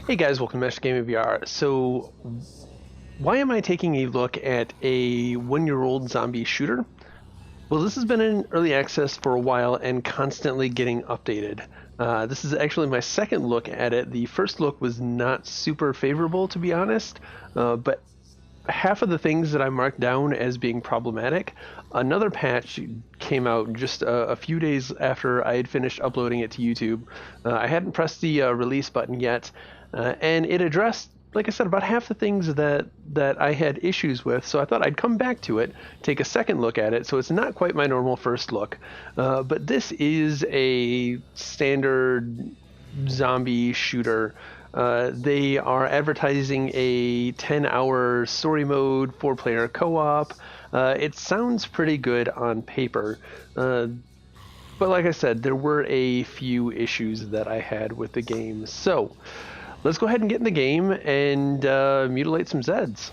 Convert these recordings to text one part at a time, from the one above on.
Hey guys, welcome to Gaming VR. So, why am I taking a look at a one-year-old zombie shooter? Well, this has been in early access for a while and constantly getting updated. This is actually my second look at it. The first look was not super favorable, to be honest, but half of the things that I marked down as being problematic, another patch came out just a few days after I had finished uploading it to YouTube. I hadn't pressed the release button yet, and it addressed, like I said, about half the things that I had issues with, so I thought I'd come back to it, take a second look at it. So it's not quite my normal first look, but this is a standard zombie shooter. They are advertising a 10-hour story mode, 4-player co-op. It sounds pretty good on paper, but like I said, there were a few issues that I had with the game. So let's go ahead and get in the game and mutilate some Zeds.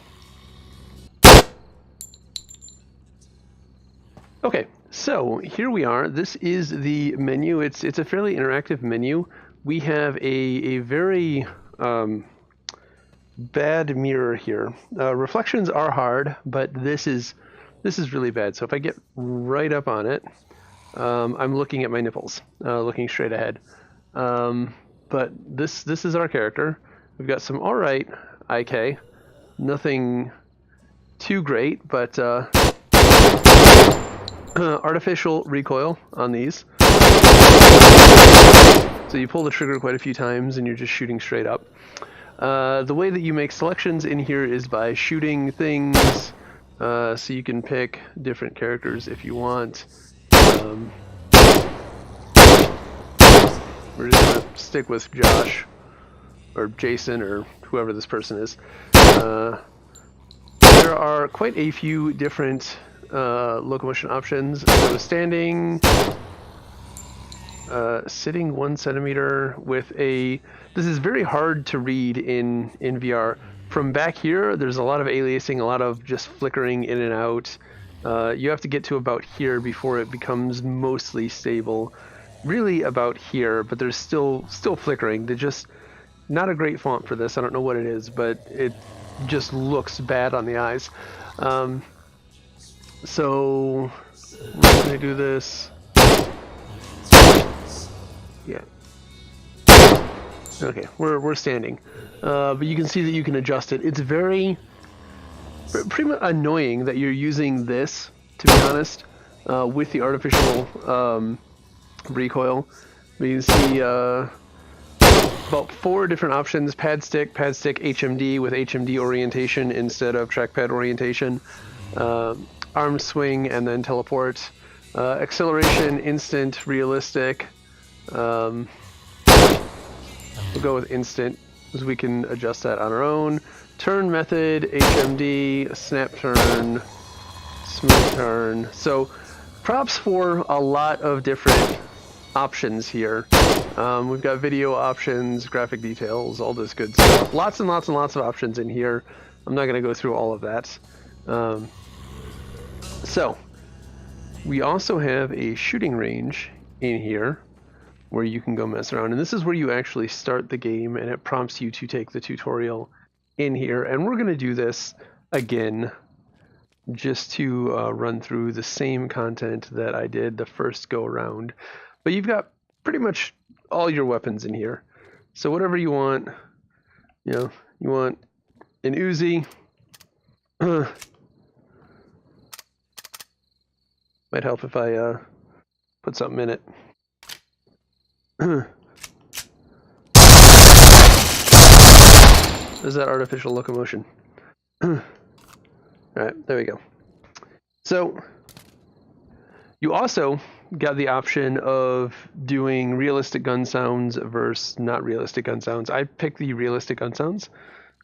Okay, so here we are. This is the menu. It's a fairly interactive menu. We have a very bad mirror here. Reflections are hard, but this is really bad. So if I get right up on it, I'm looking at my nipples, looking straight ahead. But this is our character. We've got some alright IK, nothing too great, but artificial recoil on these. So you pull the trigger quite a few times and you're just shooting straight up. The way that you make selections in here is by shooting things, so you can pick different characters if you want. We're just going to stick with Josh, or Jason, or whoever this person is. There are quite a few different locomotion options. So standing, sitting 1 centimeter with a... This is very hard to read in VR. From back here, there's a lot of aliasing, a lot of just flickering in and out. You have to get to about here before it becomes mostly stable. Really about here, but there's still flickering. They're just not a great font for this. I don't know what it is, but it just looks bad on the eyes. So we're gonna do this. Yeah. Okay, we're standing, but you can see that you can adjust it. It's pretty much annoying that you're using this, to be honest, with the artificial recoil. But you can see about 4 different options: pad stick, HMD with HMD orientation instead of trackpad orientation, arm swing, and then teleport, acceleration, instant, realistic. We'll go with instant, because we can adjust that on our own. Turn method, HMD, snap turn, smooth turn. So props for a lot of different options here. We've got video options, graphic details, all this good stuff. Lots and lots and lots of options in here. I'm not going to go through all of that. So we also have a shooting range in here where you can go mess around, and this is where you actually start the game, and it prompts you to take the tutorial in here. And we're going to do this again just to run through the same content that I did the first go around. But you've got pretty much all your weapons in here, so whatever you want. You know, you want an Uzi, might help if I put something in it. There's that artificial locomotion. Alright, there we go. So you also got the option of doing realistic gun sounds versus not realistic gun sounds. I picked the realistic gun sounds,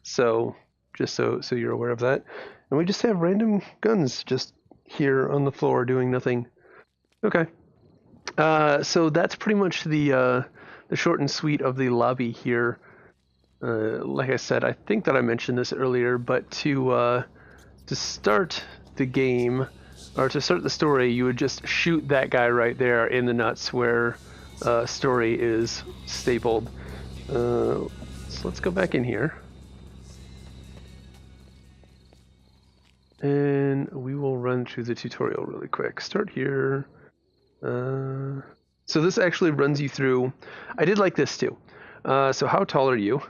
so just so you're aware of that. And we just have random guns just here on the floor doing nothing. Okay. So that's pretty much the short and sweet of the lobby here. Like I said, I think that I mentioned this earlier, but to start the game, or to start the story, you would just shoot that guy right there in the nuts where story is stapled. So let's go back in here. And we will run through the tutorial really quick. Start here. So this actually runs you through. I did like this too. So how tall are you?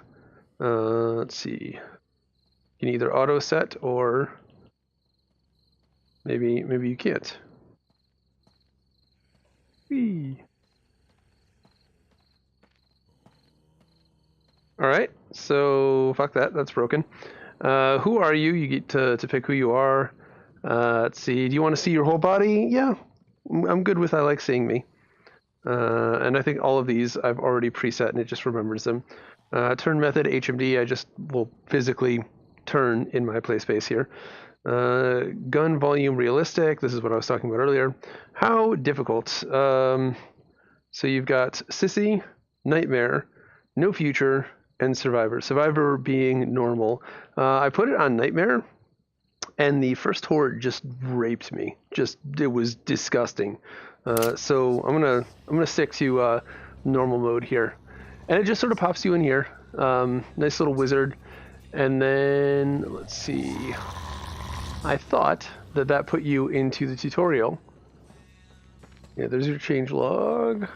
Let's see. You can either auto set or maybe you can't. Whee. All right. So fuck that. That's broken. Who are you? You get to pick who you are. Let's see. Do you want to see your whole body? Yeah, I'm good with I like seeing me. And I think all of these I've already preset and it just remembers them. Turn method, HMD, I just will physically turn in my play space here. Gun volume realistic, this is what I was talking about earlier. How difficult? So you've got Sissy, Nightmare, No Future, and Survivor. Survivor being normal. I put it on Nightmare, and the first horde just raped me. It was disgusting. So I'm gonna stick to normal mode here, and it just sort of pops you in here. Nice little wizard, and then let's see. I thought that put you into the tutorial. Yeah, there's your change log.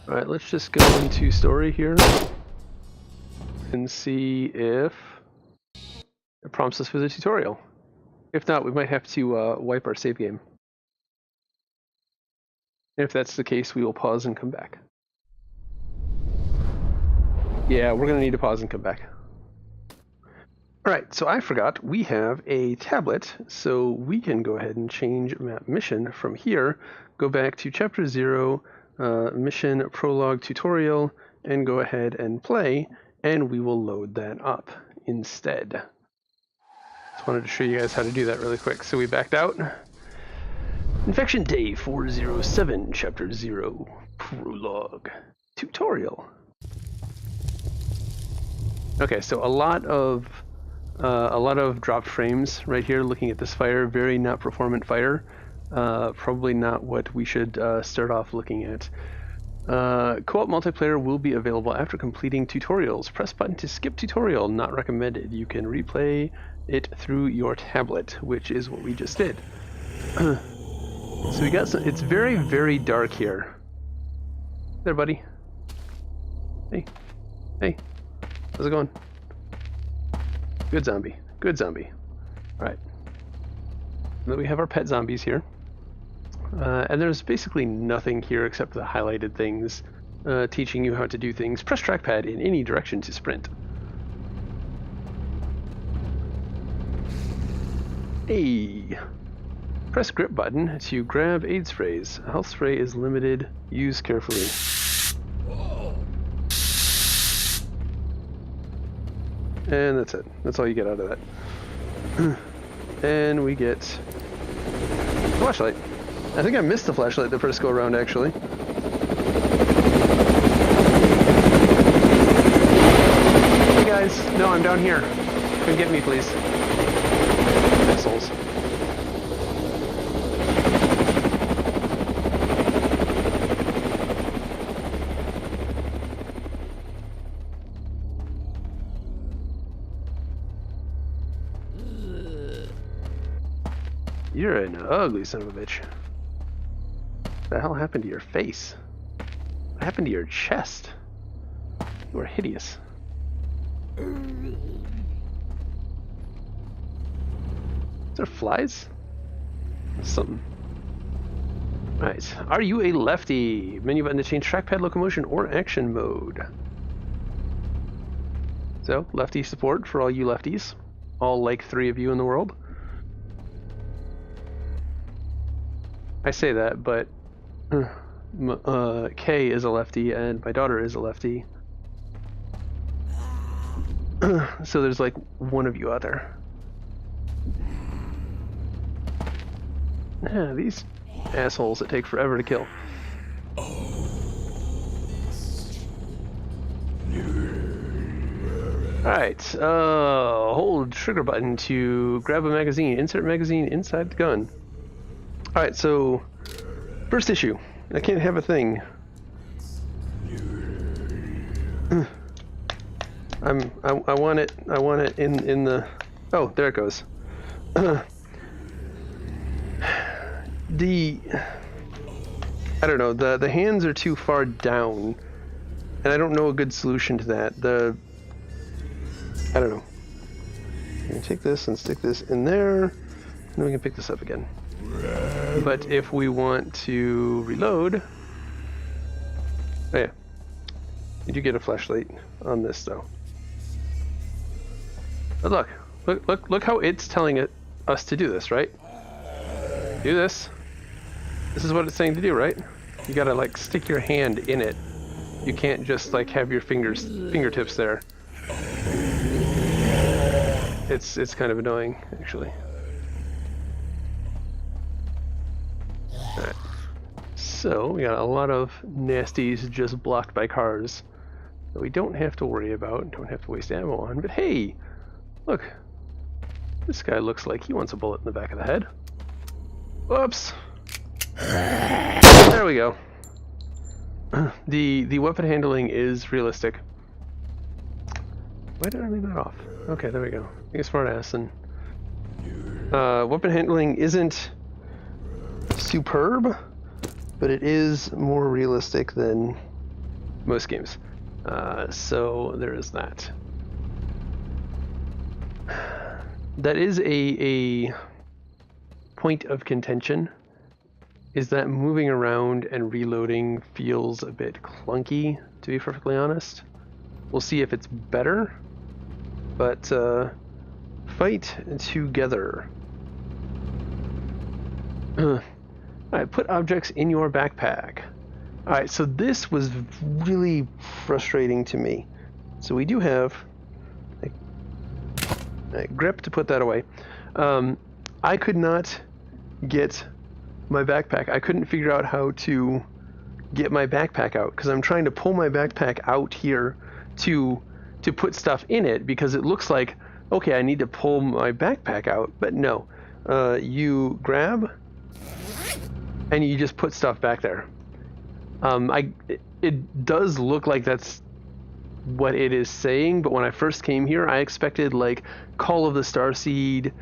All right, let's just go into story here and see if it prompts us for the tutorial. If not, we might have to wipe our save game. If that's the case, we will pause and come back. Yeah, we're going to need to pause and come back. Alright, so I forgot we have a tablet, so we can go ahead and change map mission from here, go back to Chapter 0, Mission Prologue Tutorial, and go ahead and play, and we will load that up instead. Just wanted to show you guys how to do that really quick. So we backed out. Infection Day 407, Chapter 0, Prologue Tutorial. Okay, so a lot of dropped frames right here looking at this fire. Very not performant fire. Probably not what we should start off looking at. Co-op multiplayer will be available after completing tutorials. Press button to skip tutorial. Not recommended. You can replay it through your tablet, which is what we just did. So we got some. It's very, very dark here. There, buddy. Hey. Hey. How's it going? Good zombie. Good zombie. Alright. Then we have our pet zombies here. And there's basically nothing here except for the highlighted things teaching you how to do things. Press trackpad in any direction to sprint. Hey! Press grip button to grab aid sprays. A health spray is limited. Use carefully. And that's it. That's all you get out of that. And we get a flashlight. I think I missed the flashlight the first go around, actually. Hey guys, no, I'm down here. Come get me, please. Assholes. You're an ugly son of a bitch. What the hell happened to your face? What happened to your chest? You are hideous. Is there flies? Something. Alright. Are you a lefty? Menu button to change trackpad locomotion or action mode. So, lefty support for all you lefties. All like 3 of you in the world. I say that, but Kay is a lefty and my daughter is a lefty. So there's like one of you out there. Yeah, these assholes that take forever to kill. Alright, hold trigger button to grab a magazine. Insert magazine inside the gun. Alright, so first issue. I can't have a thing. I want it. I want it in the. Oh, there it goes. The. I don't know. The hands are too far down, and I don't know a good solution to that. I don't know. We can take this and stick this in there, and then we can pick this up again. But if we want to reload, oh yeah, you do get a flashlight on this though. But look how it's telling us to do this, right? Do this. This is what it's saying to do, right? You gotta like stick your hand in it. You can't just like have your fingertips there. It's kind of annoying, actually. Alright. So, we got a lot of nasties just blocked by cars that we don't have to worry about, don't have to waste ammo on. But hey, look. This guy looks like he wants a bullet in the back of the head. Whoops. There we go. The weapon handling is realistic. Why did I leave that off? Okay, there we go. Being a smart ass. And weapon handling isn't superb, but it is more realistic than most games. So there is that. That is a point of contention, is that moving around and reloading feels a bit clunky, to be perfectly honest. We'll see if it's better, but fight together. Alright, put objects in your backpack. Alright, so this was really frustrating to me. So we do have a grip to put that away. I could not get my backpack. I couldn't figure out how to get my backpack out because I'm trying to pull my backpack out here to put stuff in it because it looks like, okay, I need to pull my backpack out, but no. You grab and you just put stuff back there. It does look like that's what it is saying, but when I first came here, I expected like Call of the Starseed,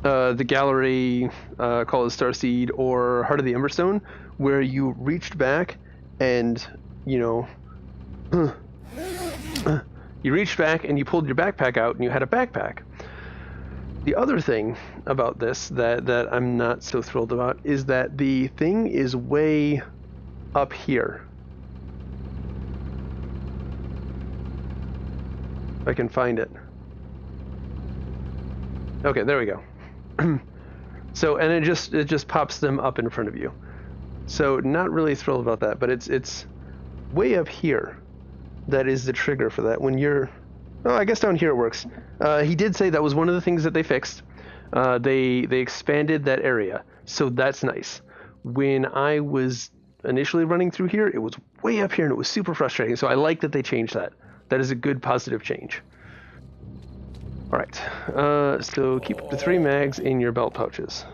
the Gallery, Call of the Starseed, or Heart of the Emberstone, where you reached back and, you know, you reached back and you pulled your backpack out and you had a backpack. The other thing about this that I'm not so thrilled about is that the thing is way up here. If I can find it. Okay, there we go. So, and it just pops them up in front of you. So, not really thrilled about that, but it's way up here. That is the trigger for that. When you're, oh, I guess down here it works. He did say that was one of the things that they fixed. They expanded that area, so that's nice. When I was initially running through here, it was way up here and it was super frustrating. So I like that they changed that. That is a good positive change. All right, so keep up to 3 mags in your belt pouches.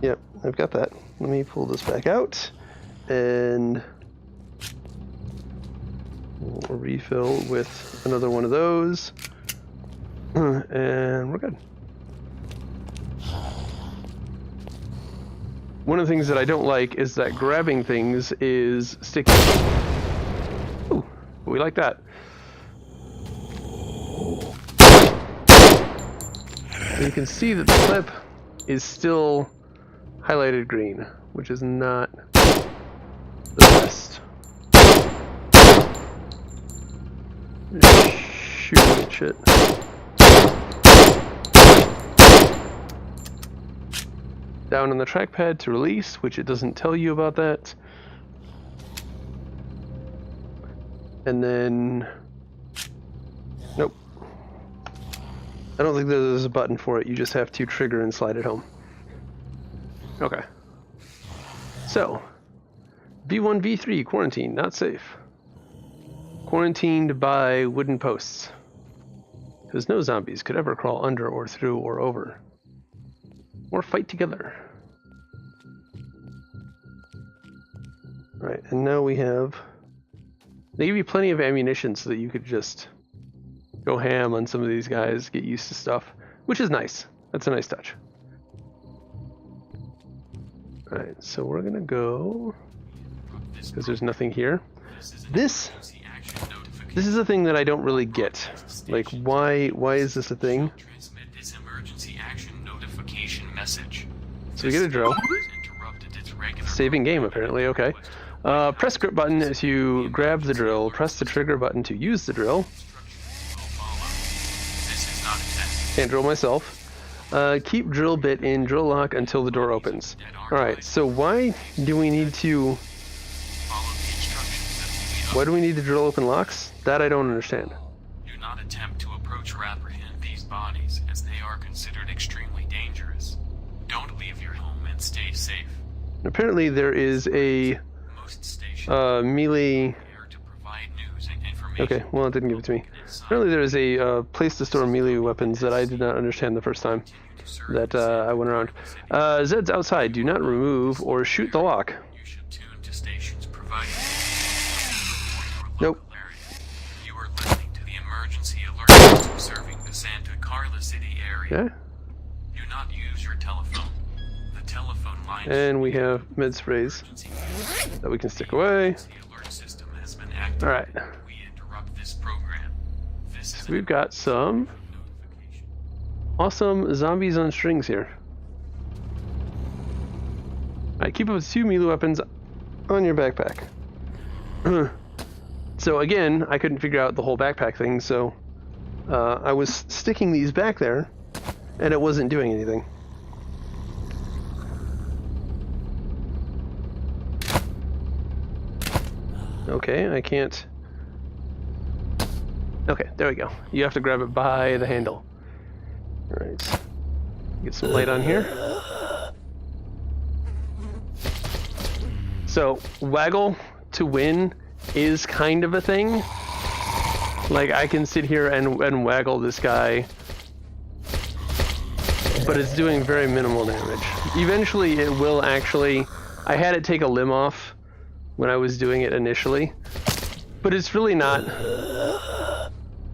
Yep, I've got that. Let me pull this back out and we'll refill with another one of those, and we're good. One of the things that I don't like is that grabbing things is sticky. Ooh, we like that. And you can see that the clip is still highlighted green, which is not the best. Shooting at shit. Down on the trackpad to release, which it doesn't tell you about that. And then, nope. I don't think there's a button for it. You just have to trigger and slide it home. Okay. So, V1v3 quarantine, not safe. Quarantined by wooden posts. Because no zombies could ever crawl under or through or over. Or fight together. Right, and now we have They give you plenty of ammunition so that you could just go ham on some of these guys, get used to stuff, which is nice. That's a nice touch. Alright, so we're gonna go, because there's nothing here. This is a thing that I don't really get. Like, why is this a thing? So we get a drill. Saving game, apparently, okay. Press grip button to grab the drill. Press the trigger button to use the drill. Can't drill myself. Keep drill bit in drill lock until the door opens. Alright, so why do we need to... Why do we need to drill open locks? That I don't understand. Do not attempt to approach or apprehend these bodies, as they are considered extremely dangerous. Don't leave your home and stay safe. Apparently there is a melee... Okay, well it didn't give it to me. Apparently there is a place to store melee weapons that I did not understand the first time that I went around. Zed's outside. Do not remove or shoot the lock. You should tune to stations provided. Nope. You are listening to the emergency alert system serving the Santa Carla City area. Okay. Do not use your telephone. The telephone line. And we have med sprays that we can stick away. Alright. So we've got some awesome zombies on strings here. Alright, keep up with 2 melee weapons on your backpack. So again, I couldn't figure out the whole backpack thing, so I was sticking these back there, and it wasn't doing anything. Okay, I can't... Okay, there we go. You have to grab it by the handle. Alright. Get some light on here. So, waggle to win is kind of a thing. Like, I can sit here and waggle this guy, but it's doing very minimal damage. Eventually, it will actually... I had it take a limb off when I was doing it initially, but it's really not...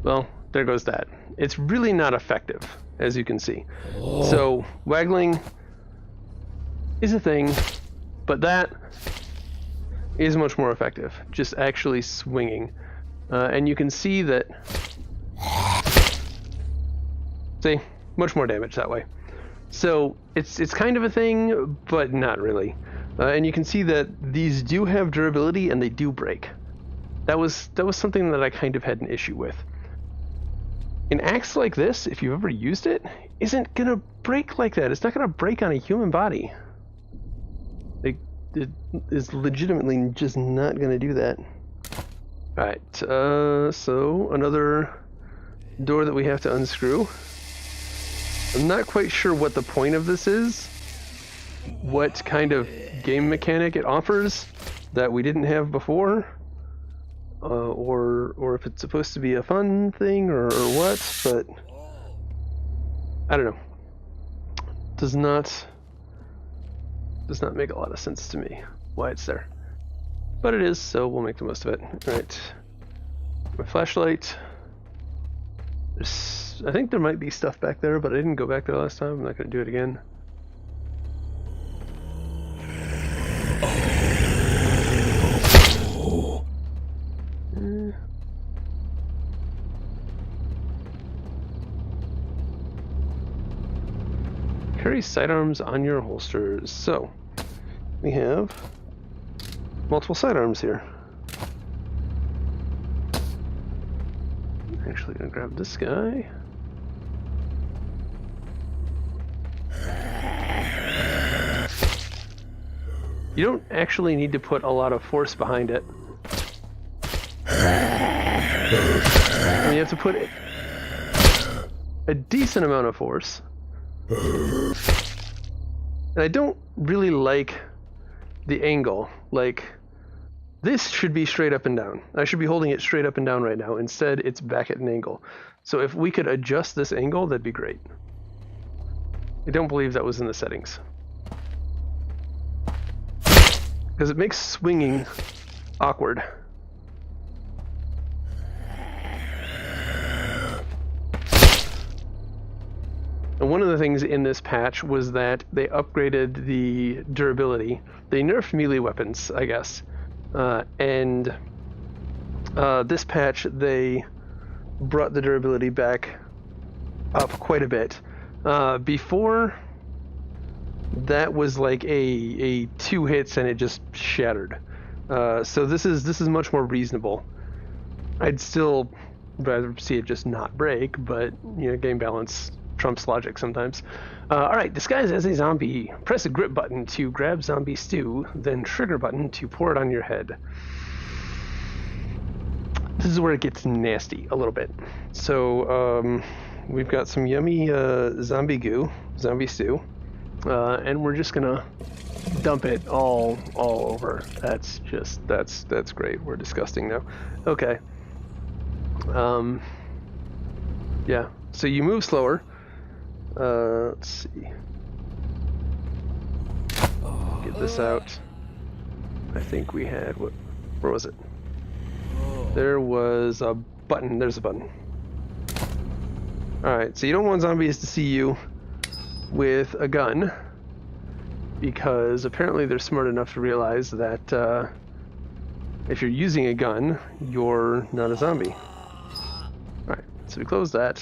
Well, there goes that. It's really not effective, as you can see. So, waggling is a thing, but that is much more effective. Just actually swinging. And you can see that... See? Much more damage that way. So, it's kind of a thing, but not really. And you can see that these do have durability and they do break. That was something that I kind of had an issue with. An axe like this, if you've ever used it, isn't gonna break like that. It's not gonna break on a human body. Like, it is legitimately just not gonna do that. Alright, so another door that we have to unscrew. I'm not quite sure what the point of this is. What kind of game mechanic it offers that we didn't have before. Or if it's supposed to be a fun thing or what, but I don't know. Does not make a lot of sense to me why it's there. But it is, so we'll make the most of it. Alright. My flashlight. I think there might be stuff back there, but I didn't go back there last time. I'm not going to do it again. Carry sidearms on your holsters. So, we have multiple sidearms here. Actually, gonna grab this guy. You don't actually need to put a lot of force behind it. And you have to put a decent amount of force. And I don't really like the angle. Like, this should be straight up and down. I should be holding it straight up and down right now. Instead, it's back at an angle. So if we could adjust this angle, that'd be great. I don't believe that was in the settings. Because it makes swinging awkward. one of the things in this patch was that they upgraded the durability. They nerfed melee weapons, I guess. And this patch, they brought the durability back up quite a bit. Before, that was like a 2 hits and it just shattered. So this is much more reasonable. I'd still rather see it just not break, but you know, game balance trumps logic sometimes. Alright, disguise as a zombie. Press a grip button to grab zombie stew, then trigger button to pour it on your head. This is where it gets nasty a little bit. So we've got some yummy zombie goo, zombie stew, and we're just gonna dump it all over. That's great. We're disgusting now. Okay. Yeah. So you move slower. Let's see. Get this out. I think we had what? Where was it? There was a button. There's a button. Alright, so you don't want zombies to see you with a gun, because apparently they're smart enough to realize that if you're using a gun, you're not a zombie. Alright, so we close that.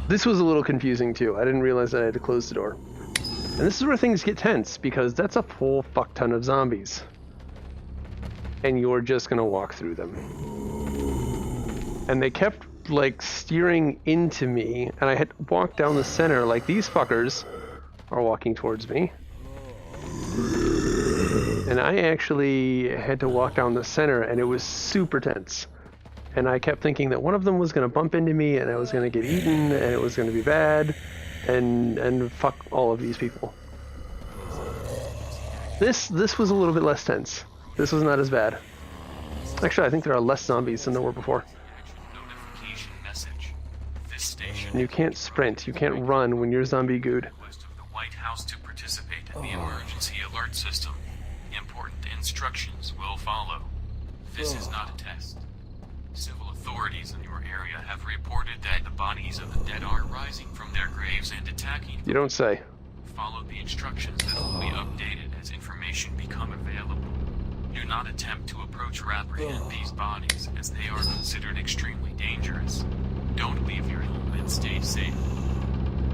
This was a little confusing too. I didn't realize that I had to close the door. And this is where things get tense, because that's a whole fuck ton of zombies. And you're just gonna walk through them. And they kept like steering into me, and I had to walk down the center. Like, these fuckers are walking towards me. And I actually had to walk down the center, and it was super tense. And I kept thinking that one of them was gonna bump into me, and I was gonna get eaten, and it was gonna be bad, and fuck all of these people. This was a little bit less tense. This was not as bad. Actually, I think there are less zombies than there were before. And you can't sprint, you can't run when you're zombie gooed. Request of the White House to participate in the emergency alert system. Important instructions will follow. This is not a test. Civil authorities in your area have reported that the bodies of the dead are rising from their graves and attacking them. You don't say. Follow the instructions that will be updated as information become available. Do not attempt to approach or apprehend these bodies, as they are considered extremely dangerous. Don't leave your home and stay safe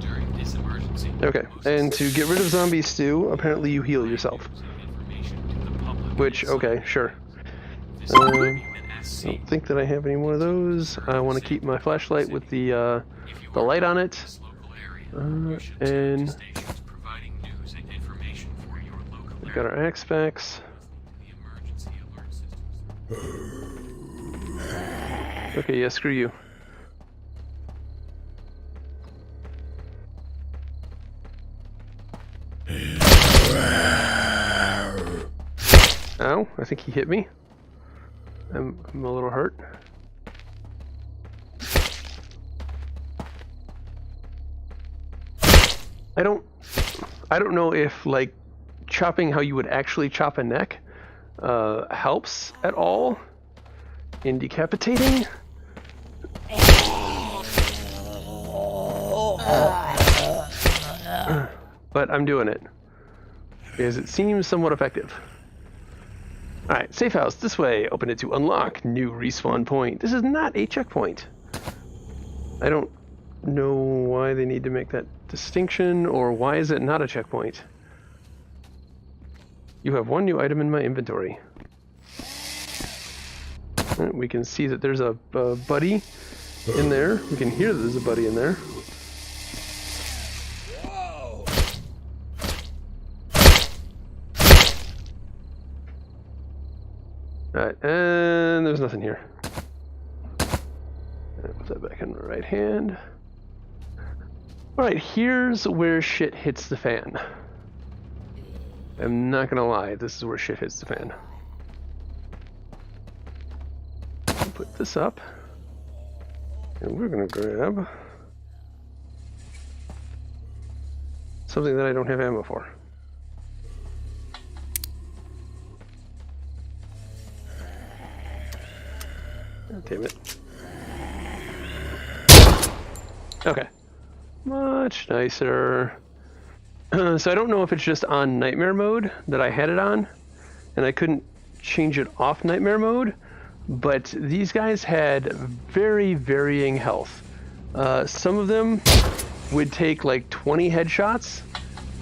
during this emergency. Okay, and to get rid of zombie stew, apparently you heal yourself. Which, okay, sure. I don't think that I have any more of those. I want to keep my flashlight with the light on it. And we've got our axe specs. Okay, yeah, screw you. Ow, I think he hit me. I'm a little hurt. I don't know if, like, chopping how you would actually chop a neck helps at all in decapitating. But I'm doing it because it seems somewhat effective. Alright, safe house this way. Open it to unlock new respawn point. This is not a checkpoint. I don't know why they need to make that distinction, or why is it not a checkpoint? You have one new item in my inventory. We can see that there's a buddy in there. We can hear that there's a buddy in there. Alright, and there's nothing here. Put that back in the right hand. Alright, here's where shit hits the fan. I'm not gonna lie, this is where shit hits the fan. Put this up. And we're gonna grab something that I don't have ammo for. Oh, damn it. Okay. Much nicer. So I don't know if it's just on nightmare mode that I had it on, and I couldn't change it off nightmare mode, but these guys had very varying health. Some of them would take like 20 headshots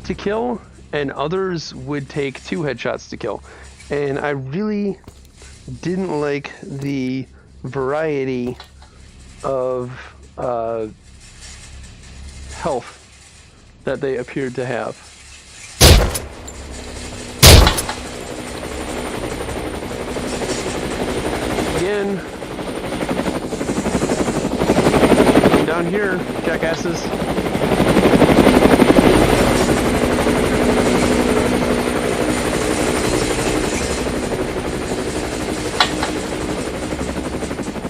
to kill, and others would take 2 headshots to kill. And I really didn't like the variety of health that they appeared to have. Again, down here, jackasses.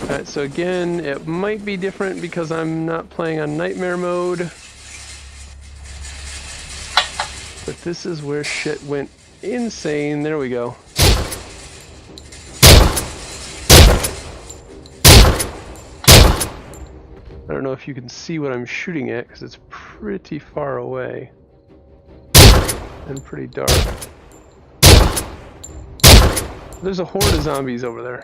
Alright, so again, it might be different because I'm not playing on nightmare mode. But this is where shit went insane. There we go. I don't know if you can see what I'm shooting at because it's pretty far away and pretty dark. There's a horde of zombies over there.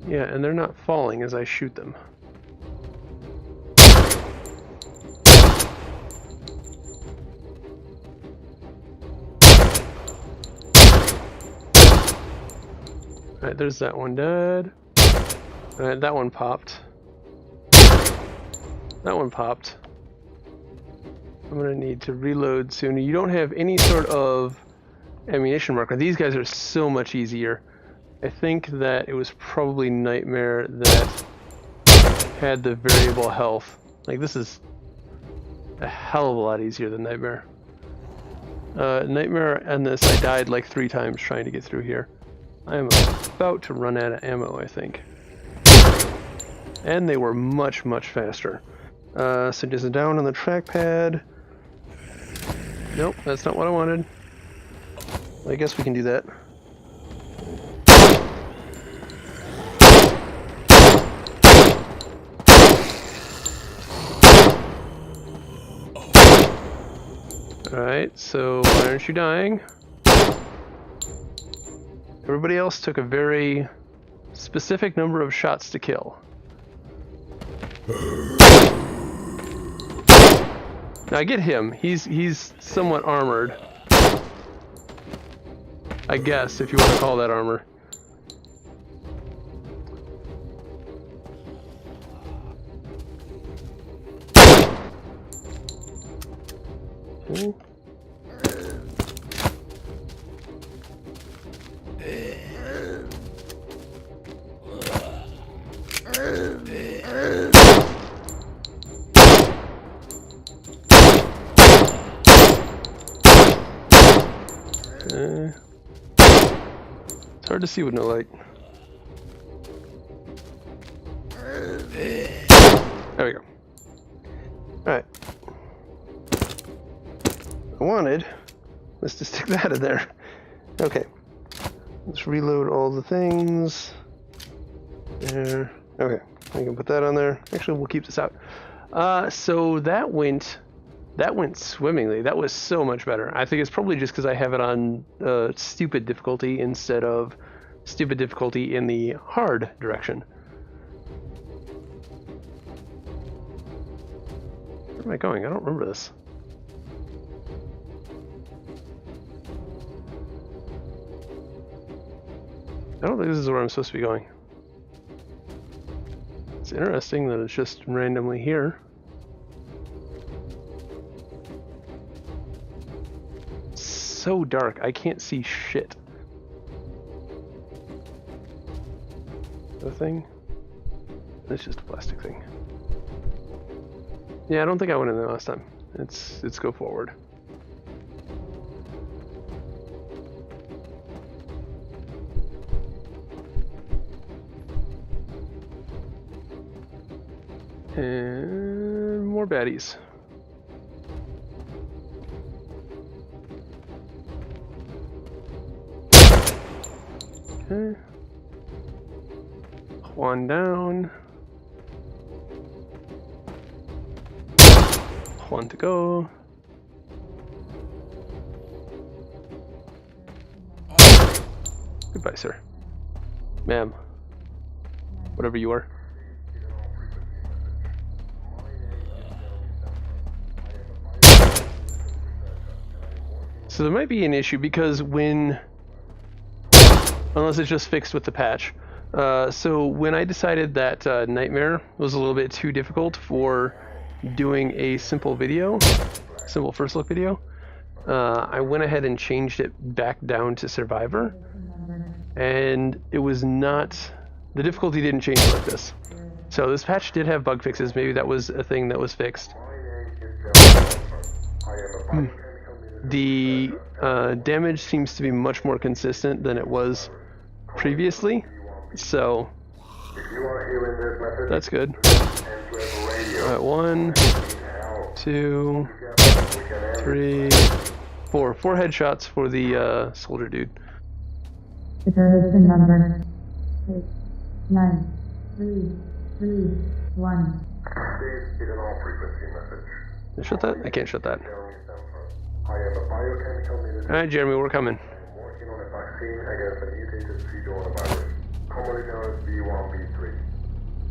Yeah, and they're not falling as I shoot them. Alright, there's that one dead. Alright, that one popped. That one popped. I'm gonna need to reload soon. You don't have any sort of ammunition marker. These guys are so much easier. I think that it was probably Nightmare that had the variable health. Like, this is a hell of a lot easier than Nightmare. Nightmare and this, I died like 3 times trying to get through here. I am about to run out of ammo, I think. And they were much, much faster. So just down on the trackpad. Nope, that's not what I wanted. I guess we can do that. Alright, so why aren't you dying? Everybody else took a very specific number of shots to kill. Now I get him. He's somewhat armored. I guess, if you want to call that armor. Okay. It's hard to see with no light. There we go. Alright. I wanted was to stick that in there. Okay. Let's reload all the things. There. Okay. I can put that on there. Actually, we'll keep this out. So that went swimmingly. That was so much better. I think it's probably just because I have it on stupid difficulty instead of stupid difficulty in the hard direction. Where am I going? I don't remember this. I don't think this is where I'm supposed to be going. It's interesting that it's just randomly here. It's so dark, I can't see shit. The thing? It's just a plastic thing. Yeah, I don't think I went in there last time. Let's go forward. And more baddies. Okay. One down. one to go. Goodbye, sir. Ma'am. Whatever you are. So there might be an issue because when... Unless it's just fixed with the patch. So when I decided that Nightmare was a little bit too difficult for doing a simple video, simple first look video, I went ahead and changed it back down to Survivor, and it was not, the difficulty didn't change like this. So this patch did have bug fixes. Maybe that was a thing that was fixed. The damage seems to be much more consistent than it was previously, so that's good. Alright, 1, 2, 3, 4. 4 headshots for the soldier dude. The person number 6, 9, 3, 3, 1. Can I shut that? I can't shut that. Alright, Jeremy, we're coming. Working on a vaccine against a mutated coronavirus, commonly known as V1v3.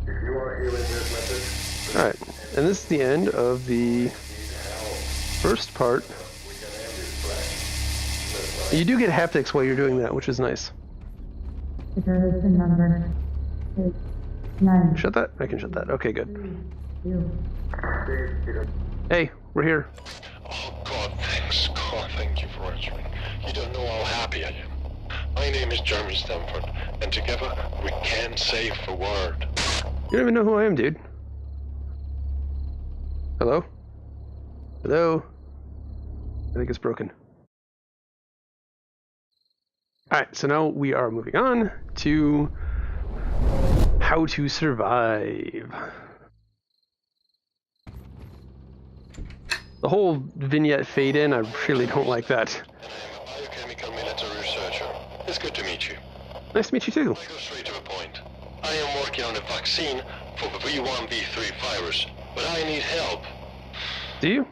If you are hearing this message... Alright, and this is the end of the first part. You do get haptics while you're doing that, which is nice. The person number 6, 9. Shut that? I can shut that. Okay, good. 2. Hey, we're here. Oh God, thanks. God, thank you for answering. You don't know how happy I am. My name is Jeremy Stamford, and together we can save the world. You don't even know who I am, dude. Hello? Hello? I think it's broken. Alright, so now we are moving on to how to survive. The whole vignette fade in, I really don't like that. And I am a biochemical military researcher. It's good to meet you. Nice to meet you too. I go straight to the point. I am working on a vaccine for the V1v3 virus, but I need help. Do you?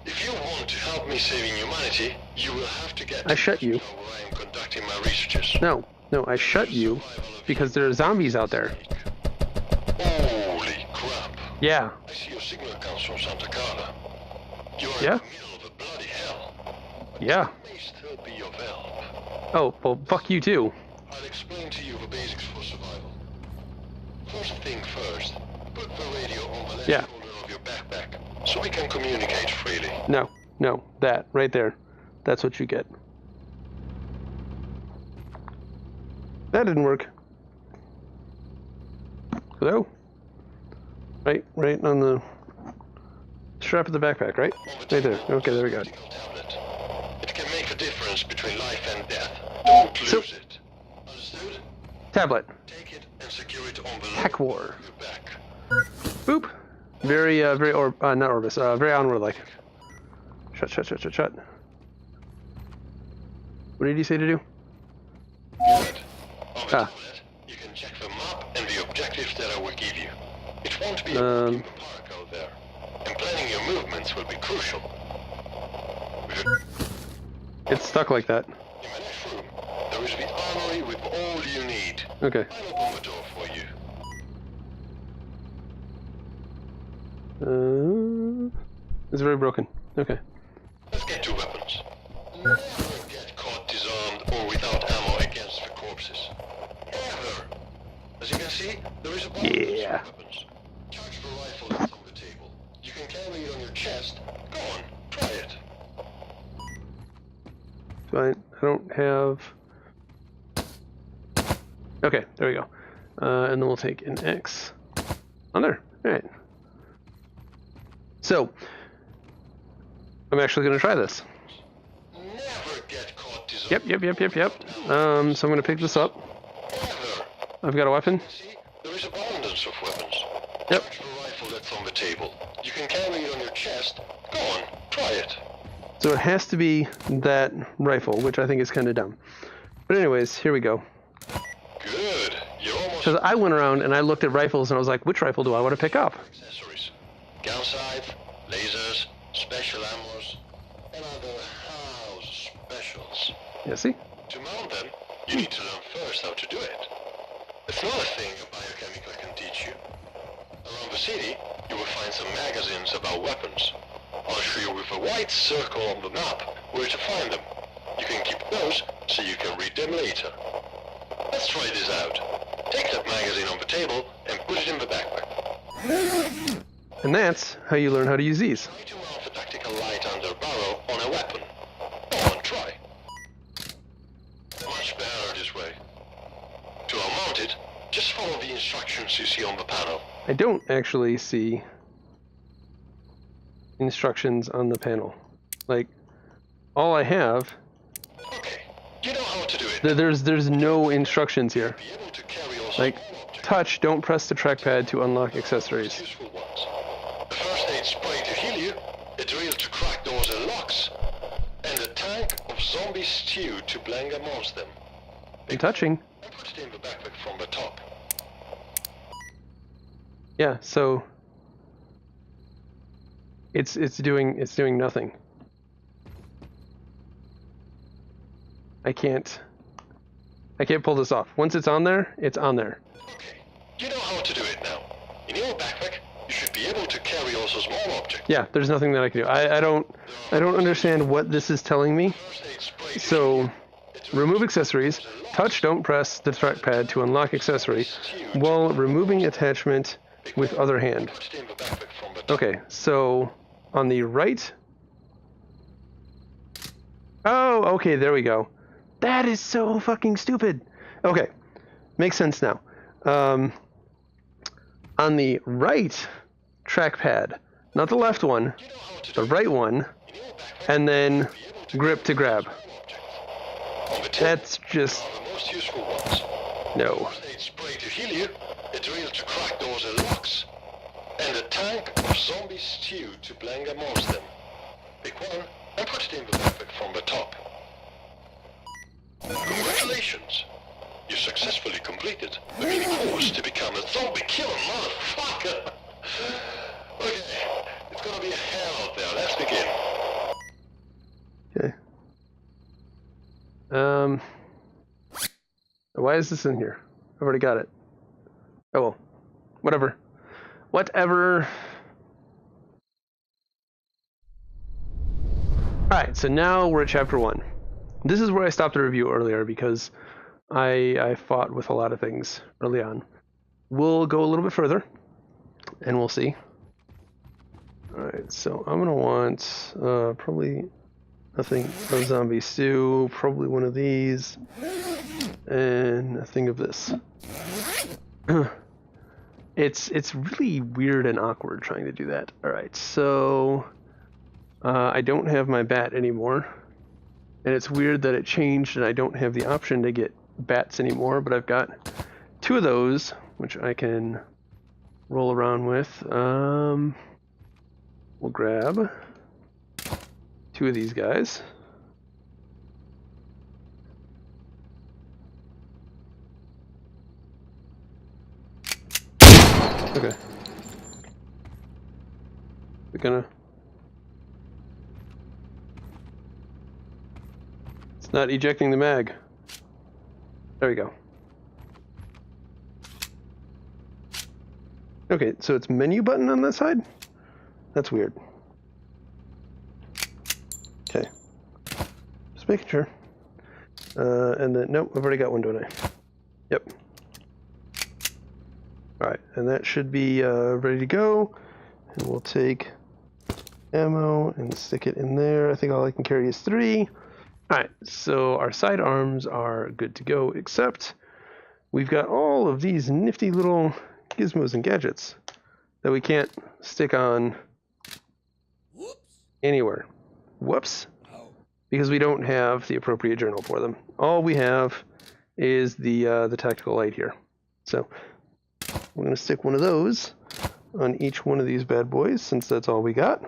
If you want to help me saving humanity, you will have to get I shut you. where I am conducting my researches. No, I shut you because there are zombies out there. Holy crap. Yeah. I see your signal comes from Santa Carla. You are Yeah? in the middle of a bloody hell. Yeah. May still be of help. Oh, well, fuck you too. I'll explain to you the basics for survival. First thing first, put the radio on the left Yeah. shoulder of your backpack, so we can communicate freely. No, that, right there. That's what you get. That didn't work. Hello? Right on the strap of the backpack, right? Right there. Okay, there we go. Tablet. It can make the difference between life and death. Don't lose it. Understood? Tablet. Take it and secure it on the Hack lower war. of your back. Boop. Very not Orbis, very onward-like. Shut. What did you say to do? Good. On the Ah. tablet, you can check the map and the objectives that I will give you. It won't be a Um. park out there, and planning your movements will be crucial. It's stuck like that. In the next room, there is the armory with all you need. Okay. I'll open the door for you. It's very broken. Okay. Let's get to weapons. Never get caught disarmed or without ammo against the corpses. Ever. As you can see, there is a abundance Yeah. of weapons. Charge the rifle that's on the table. You can carry it on your chest. Go on, try it. Fine. I don't have... Okay, there we go. And then we'll take an X on there. Alright. So, I'm actually going to try this. Never get caught disarmed. Yep. So I'm going to pick this up. Ever. I've got a weapon. See, there is abundance of weapons. Yep. Charge the rifle that's on the table. You can carry it on your chest. Go on, try it. So it has to be that rifle, which I think is kind of dumb. But anyways, here we go. Good. You're almost Because I went around and I looked at rifles and I was like, which rifle do I want to pick up? accessories. Gun sights, lasers, Yeah, see? To mount them, you need to learn first how to do it. It's not a thing a biochemical can teach you. Around the city, you will find some magazines about weapons. I'll show you with a white circle on the map where to find them. You can keep those so you can read them later. Let's try this out. Take that magazine on the table and put it in the backpack. And that's how you learn how to use these. Try to mount the tactical light under barrel on a weapon. Go on, try. Much better this way. To unmount it, just follow the instructions you see on the panel. I don't actually see instructions on the panel. Like, all I have, Okay, you know how to do it. there's no instructions here. Be able to carry also Like, small objects. touch, don't press the trackpad to unlock accessories. Useful ones. The first aid spray to heal you, a drill to crack doors and locks, and a tank of zombie stew to blank amongst them. I'm touching. I put it in the backpack from the top. Yeah, so it's doing nothing. I can't pull this off. Once it's on there, it's on there. Okay, you know how to do it now. In your backpack, you should be able to carry also small objects. Yeah, there's nothing that I can do. I don't understand what this is telling me. First aid spray to So remove accessories. Touch, don't press the trackpad to unlock accessory while removing attachment with other hand. put it in the backpack from the top. Okay, so on the right. Oh, okay, there we go. That is so fucking stupid. Okay, makes sense now. On the right trackpad, not the left one, You know how to the do right one, it. In your backpack, and then be able to grip to grab. small objects. On the table That's just are the most useful ones. no. First aid spray to heal you, a drill to crack doors and locks, and a tank of zombie stew to blank amongst them. Pick one and put it in the backpack from the top. Congratulations! You successfully completed the mini course to become a zombie killer motherfucker! Okay, it's gonna be a hell out there. Let's begin. Okay. Why is this in here? I've already got it. Oh well. Whatever. Whatever. Alright, so now we're at chapter 1. This is where I stopped the review earlier because I fought with a lot of things early on. We'll go a little bit further and we'll see. Alright, so I'm gonna want probably nothing of zombie stew, probably one of these, and a thing of this. It's really weird and awkward trying to do that. Alright, so I don't have my bat anymore. And it's weird that it changed and I don't have the option to get bats anymore, but I've got 2 of those, which I can roll around with. We'll grab 2 of these guys. Okay. We're gonna... It's not ejecting the mag. There we go. Okay, so it's menu button on that side? That's weird. Okay. Just making sure. And then, nope, I've already got one, don't I? Yep. Alright, and that should be ready to go. And we'll take ammo and stick it in there. I think all I can carry is 3. Alright, so our sidearms are good to go, except we've got all of these nifty little gizmos and gadgets that we can't stick on anywhere. Whoops. Because we don't have the appropriate journal for them. All we have is the tactical light here. So we're going to stick one of those on each one of these bad boys, since that's all we got.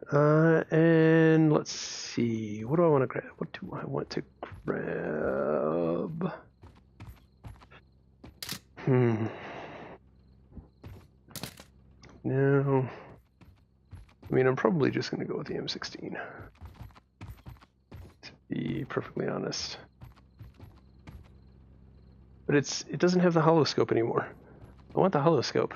And let's see, what do I want to grab? What do I want to grab? No. I mean, I'm probably just going to go with the M16. To be perfectly honest. But it doesn't have the holoscope anymore. I want the holoscope.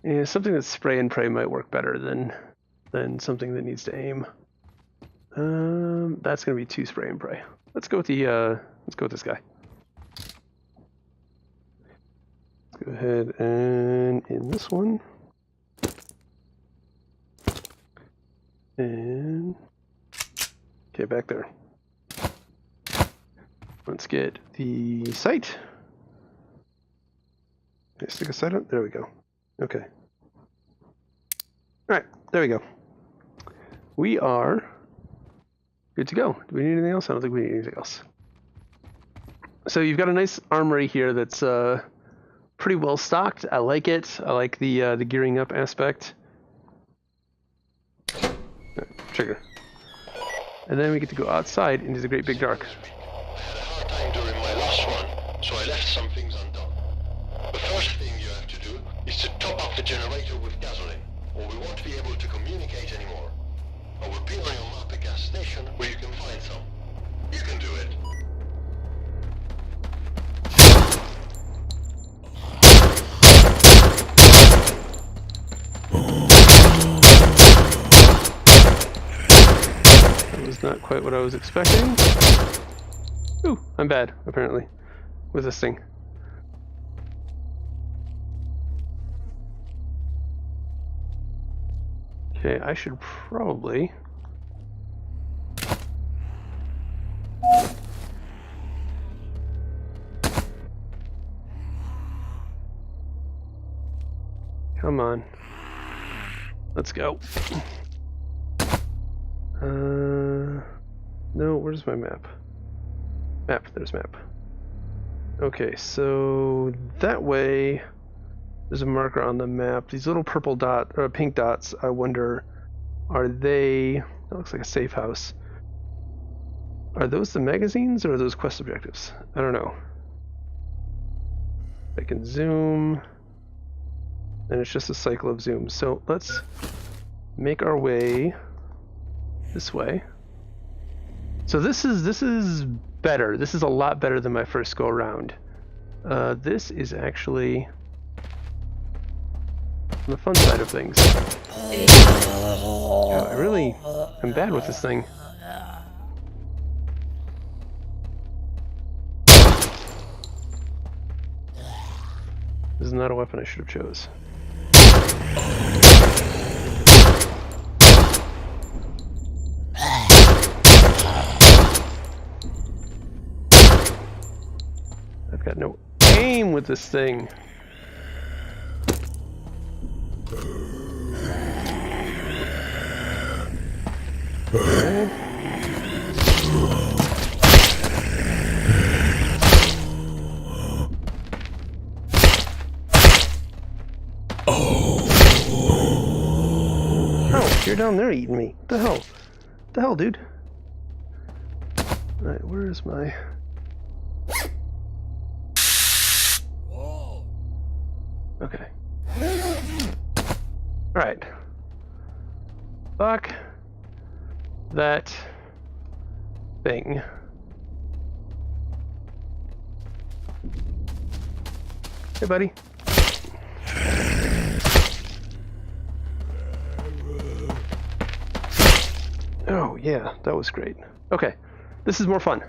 Yeah, something that's spray and pray might work better than something that needs to aim. That's gonna be 2 spray and pray. Let's go with this guy. Let's go ahead and in this one. And okay, back there. Let's get the sight. Okay, stick a sight on. There we go. Okay. Alright, there we go. We are good to go. Do we need anything else? I don't think we need anything else. So you've got a nice armory here that's pretty well stocked. I like it. I like the gearing up aspect. Trigger. And then we get to go outside into the great big dark. I had a hard time during my last run, so I left some things undone. The first thing you have to do is to top up the generator with gasoline, or we won't be able to communicate anymore. I will pin on your map a gas station where you can find some. You can do it. That was not quite what I was expecting. Ooh, I'm bad, apparently, with this thing. Okay, I should probably... Come on. Let's go. No, where's my map? Map, there's map. Okay, so that way there's a marker on the map. These little purple dot or pink dots, I wonder, are they, that looks like a safe house. Are those the magazines or are those quest objectives? I don't know. I can zoom, and it's just a cycle of zooms. So let's make our way this way. So this is better. This is a lot better than my first go around. This is actually on the fun side of things. Yeah, I really am bad with this thing. This is not a weapon I should have chose. I've got no aim with this thing. Okay. Oh, you're down there eating me. What the hell? What the hell, dude? Alright, where is my... Okay. Alright. Fuck that thing. Hey, buddy. Oh, yeah, that was great. Okay, this is more fun.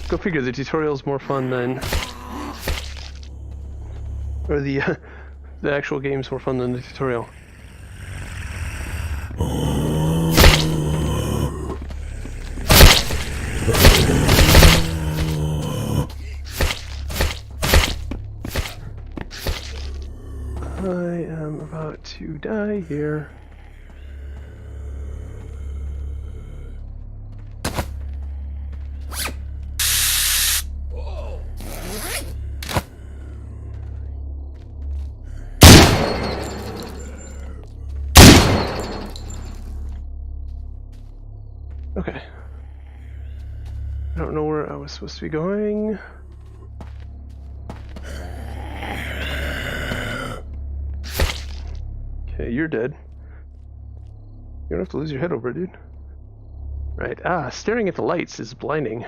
Go figure, the tutorial's more fun than... Or the actual game's more fun than the tutorial. I am about to die here. Okay. I don't know where I was supposed to be going. Okay, you're dead. You don't have to lose your head over it, dude. Right. Ah, staring at the lights is blinding.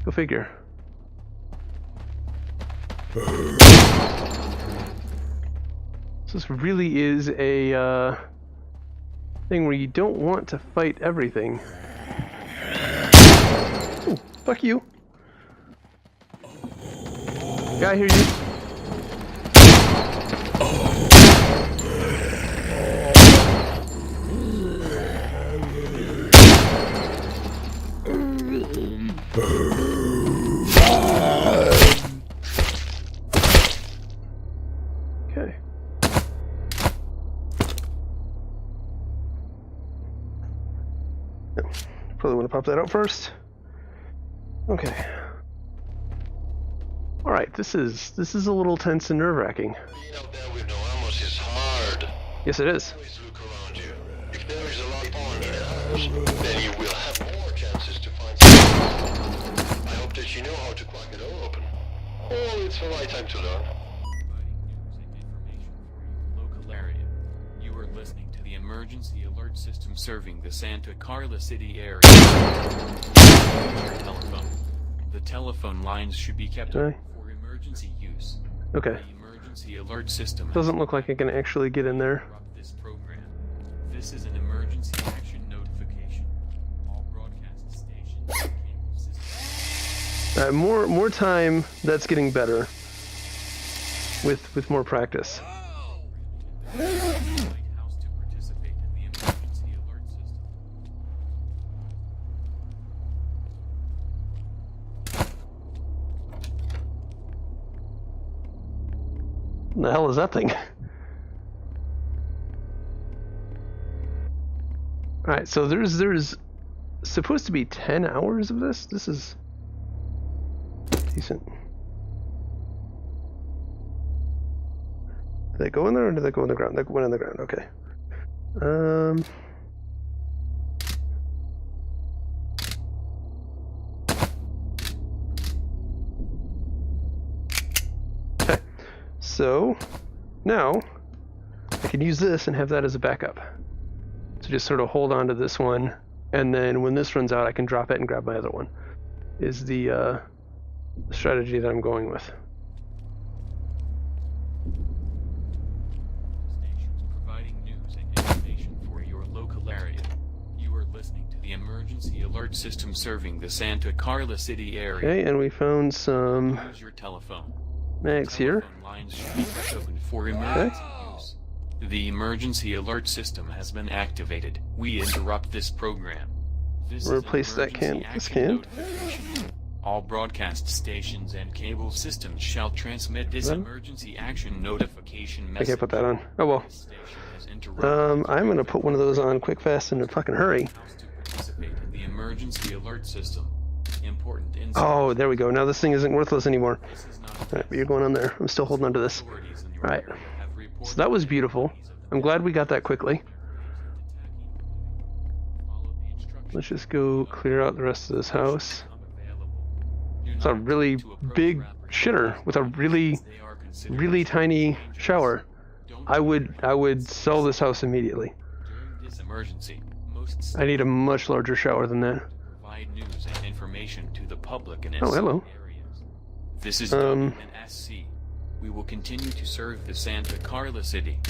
Go figure. This really is a thing where you don't want to fight everything. Ooh, fuck you. Guy, I hear you. Okay. Probably want to pop that out first. Okay. All right. This is a little tense and nerve-wracking. Being out there with no ammo is hard. Yes, it is. Always look around you. If there is a lot on in the house, then you will have more chances to find something. I hope that you know how to crack the door open. Oh, it's the right time to learn. Local area. You are listening to the emergency alert system serving the Santa Carla City area. Use your telephone. The telephone lines should be kept open for emergency use. Okay. The emergency alert system Doesn't look like I can actually get in there. interrupt this program. This is an emergency action notification. All broadcast stations and cable systems. All right, more time. That's getting better. With more practice. White House to participate in the emergency alert system. What the hell is that thing? Alright, so there's supposed to be 10 hours of this? This is decent. Did they go in there or did they go in the ground? They went in the ground, okay. Okay. So now I can use this and have that as a backup. So just sort of hold on to this one, and then when this runs out, I can drop it and grab my other one. Is the strategy that I'm going with. Stations providing news and information for your local area. You are listening to the emergency alert system serving the Santa Carla City area. Okay, and we found some Use your telephone. mags here. Telephone lines should be kept open for emergency use. The emergency alert system has been activated. We interrupt this program. This is an Replace that emergency can. This action can. notification. All broadcast stations and cable systems shall transmit this Then? emergency action notification I message. can't put that on. Oh well. This station has interrupted I'm gonna put one of those on quick, fast, and in a fucking hurry. House to participate in the emergency alert system. Important Oh, there we go. Now this thing isn't worthless anymore. This is not a Alright, but you're going on there. I'm still holding on to this. authorities in your Right. area have reported So that was beautiful. I'm glad we got that quickly. Follow the instructions. Let's just go clear out the rest of this house. Do It's a not really attempt to approach big rappers shitter with a really, as they are considered really tiny dangerous. shower. Don't I would sell this house immediately. During this emergency, most I need a much larger shower than that. provide news and information to the public in Oh, hello. areas. This is Um, WNSC. We will continue to serve the Santa Carla City.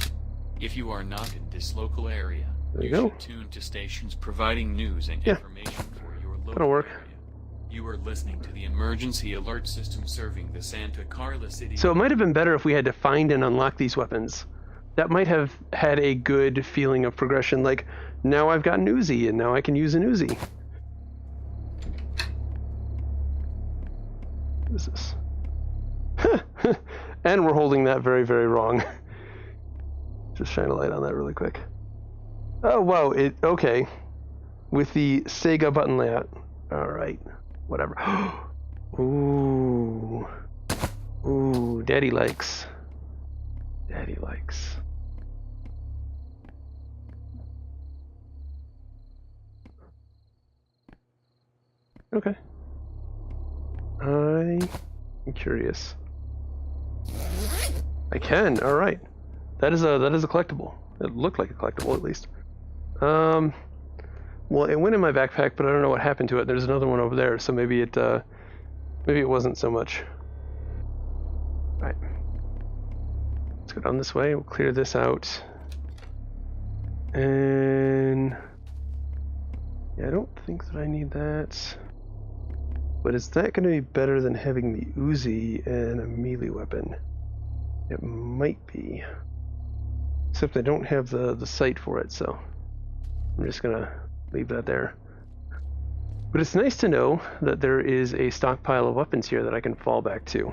If you are not in this local area, There you go. should tune to stations providing news and Yeah. information for your local That'll work. area. You are listening to the emergency alert system serving the Santa Carla City. So it might have been better if we had to find and unlock these weapons. That might have had a good feeling of progression, like, now I've got an Uzi, and now I can use an Uzi. What is this? And we're holding that very, very wrong. Just shine a light on that really quick. Oh, wow, okay. With the Sega button layout. Alright, whatever. Ooh. Ooh, daddy likes. Daddy likes. Okay. I'm curious. I can, alright. that is a collectible. It looked like a collectible at least. Well, it went in my backpack, but I don't know what happened to it. There's another one over there, so maybe it wasn't so much. All right. Let's go down this way. We'll clear this out. And yeah, I don't think that I need that. But is that going to be better than having the Uzi and a melee weapon? It might be. Except I don't have the sight for it, so I'm just going to leave that there. But it's nice to know that there is a stockpile of weapons here that I can fall back to.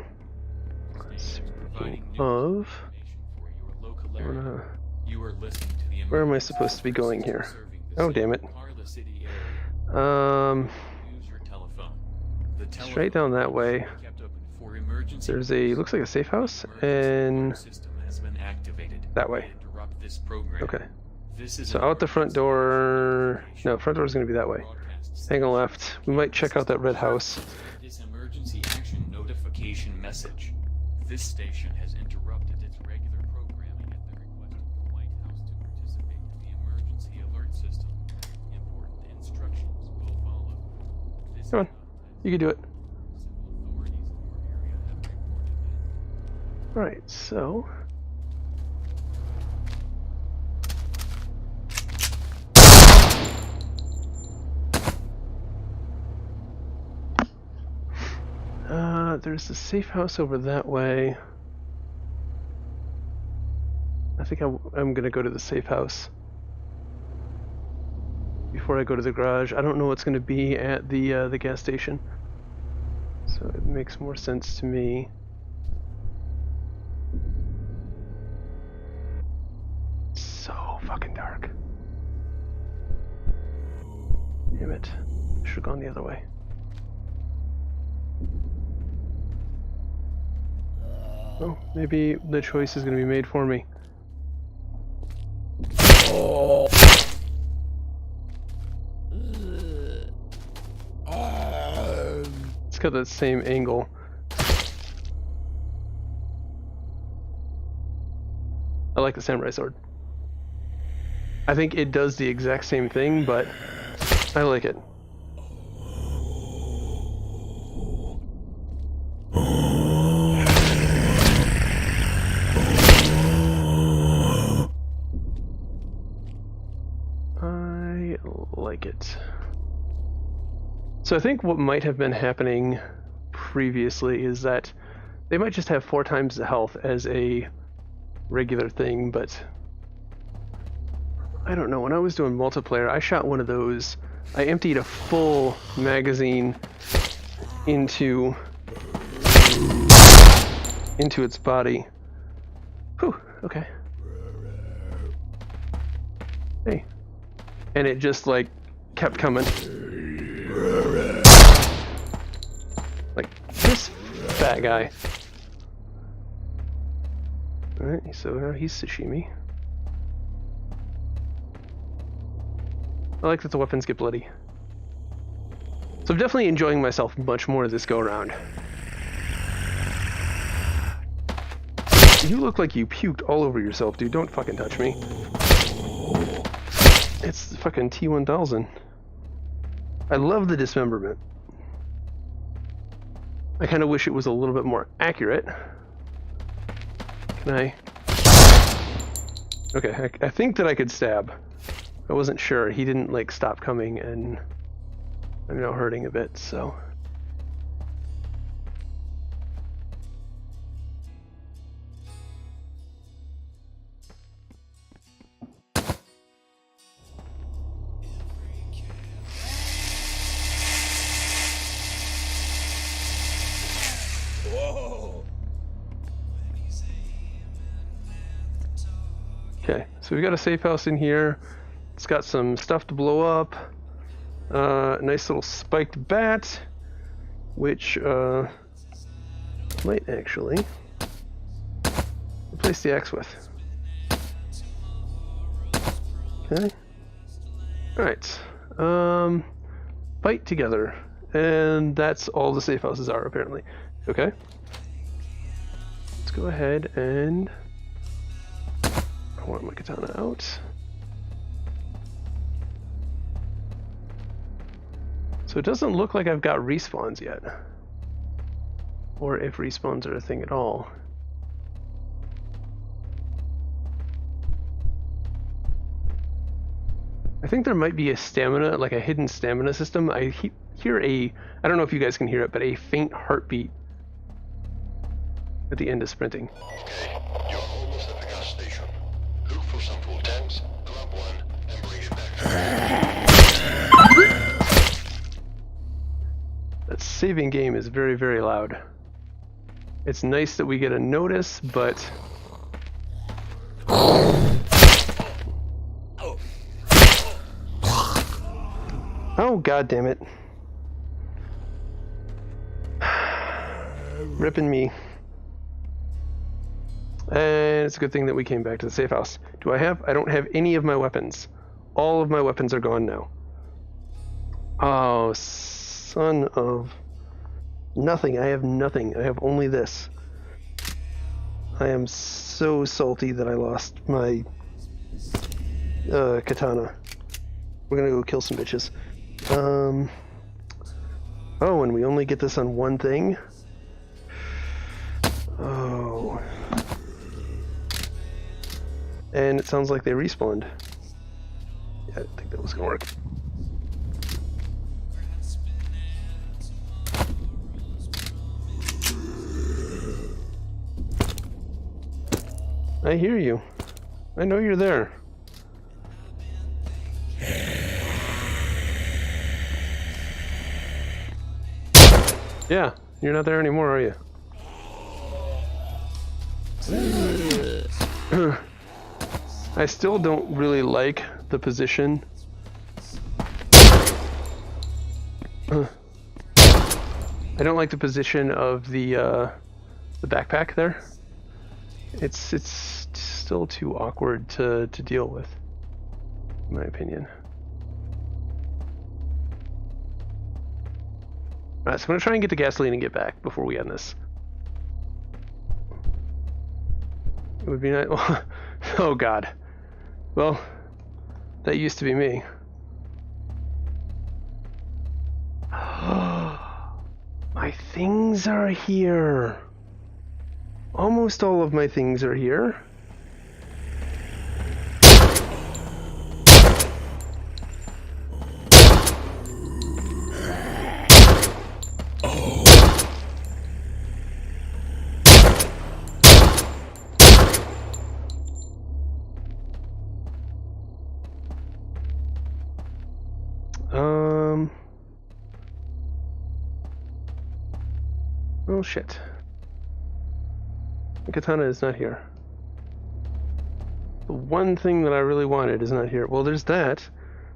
Speaking of, where am I supposed to be going here? Oh, damn it. Straight down that way. There's looks like a safe house, and that way. Okay. So out the front door. No, front door is going to be that way. Hang on left. We might check out that red house. This emergency action notification message. This station has interrupted its regular programming at the request of the White House to participate in the emergency alert system. Important instructions will follow. Come on. You can do it. Alright, so there's a safe house over that way. I think I'm gonna go to the safe house before I go to the garage. I don't know what's gonna be at the gas station, so it makes more sense to me. So fucking dark. Damn it. Should have gone the other way. Oh, maybe the choice is going to be made for me. It's got that same angle. I like the samurai sword. I think it does the exact same thing, but I like it. I like it. So I think what might have been happening previously is that they might just have 4 times the health as a regular thing, but I don't know. When I was doing multiplayer, I shot one of those. I emptied a full magazine into its body. Whew, okay. Hey. And it just, like, kept coming. Like, this fat guy. Alright, so now he's sashimi. I like that the weapons get bloody. So I'm definitely enjoying myself much more this go around. You look like you puked all over yourself, dude. Don't fucking touch me. It's the fucking T-1000. I love the dismemberment. I kind of wish it was a little bit more accurate. Can I? Okay, I think that I could stab. I wasn't sure. He didn't like stop coming, and I'm now hurting a bit, so. Okay, so we got a safe house in here. It's got some stuff to blow up. A nice little spiked bat, which might actually replace the axe with. Okay. Alright. Fight together. And that's all the safe houses are, apparently. Okay. Let's go ahead and I want my katana out. So it doesn't look like I've got respawns yet. Or if respawns are a thing at all. I think there might be a stamina, like a hidden stamina system. I hear I don't know if you guys can hear it, but a faint heartbeat at the end of sprinting. Okay, you're almost at the gas station. Look for some full tanks, grab one, and bring it back to me. That saving game is very, very loud. It's nice that we get a notice, but... Oh, god damn it. Ripping me. And it's a good thing that we came back to the safe house. I don't have any of my weapons. All of my weapons are gone now. Oh, son of... Nothing. I have nothing. I have only this. I am so salty that I lost my katana. We're gonna go kill some bitches. Oh, and we only get this on one thing? Oh. And it sounds like they respawned. Yeah, I didn't think that was gonna work. I hear you. I know you're there. Yeah, you're not there anymore, are you? I still don't really like the position. I don't like the position of the backpack there. It's still too awkward to deal with, in my opinion. Alright, so I'm gonna try and get the gasoline and get back before we end this. It would be nice. Oh god. Well, that used to be me. My things are here. Almost all of my things are here. Oh shit. The katana is not here. The one thing that I really wanted is not here. Well, there's that.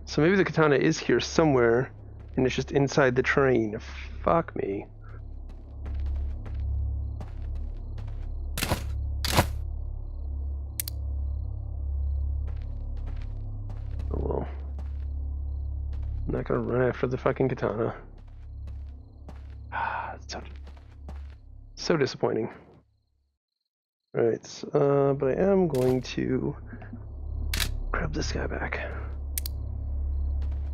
So maybe the katana is here somewhere, and it's just inside the train. Fuck me. Oh well. I'm not gonna run after the fucking katana. Ah, so disappointing. Alright, but I am going to grab this guy back.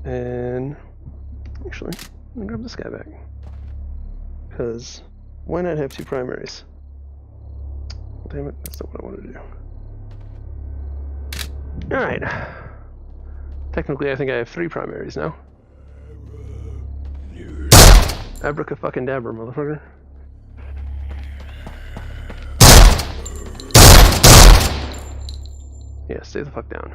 And actually, I'm gonna grab this guy back. Because why not have two primaries? Damn it, that's not what I want to do. Alright. Technically, I think I have 3 primaries now. Abracadabra, motherfucker. Yeah, stay the fuck down.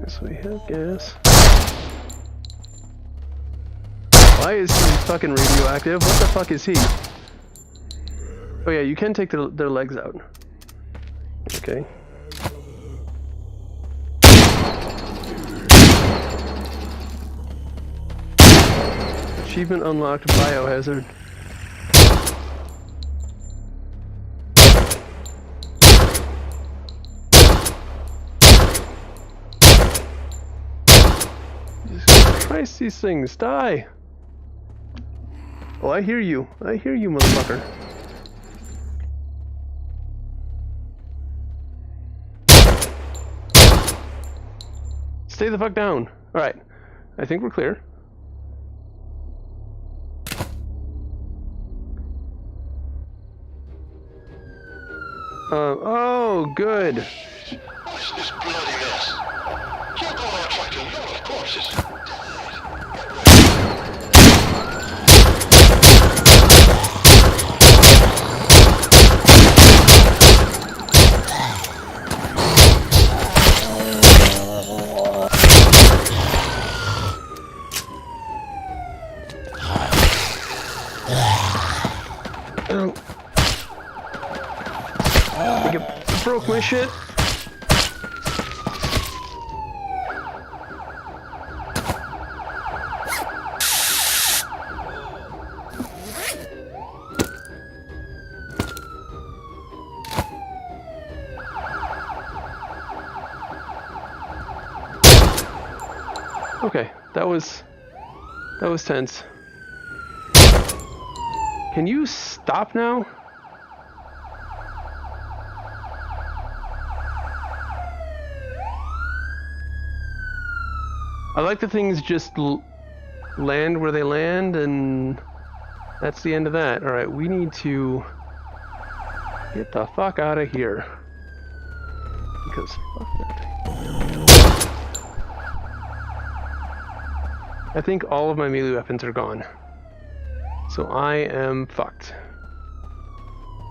Yes, we have gas. Why is he fucking radioactive? What the fuck is he? Oh yeah, you can take their legs out. Okay. Achievement unlocked, biohazard. Jesus Christ, these things, die! Oh, I hear you. I hear you, motherfucker. Stay the fuck down. Alright. I think we're clear. Oh, good. What's this bloody mess? You're gonna attract a lot of corpses. I think it broke my shit. Okay, that was tense. Can you stop now? I like the things just land where they land, and that's the end of that. Alright, we need to get the fuck out of here. Because fuck that thing. I think all of my melee weapons are gone. So I am fucked.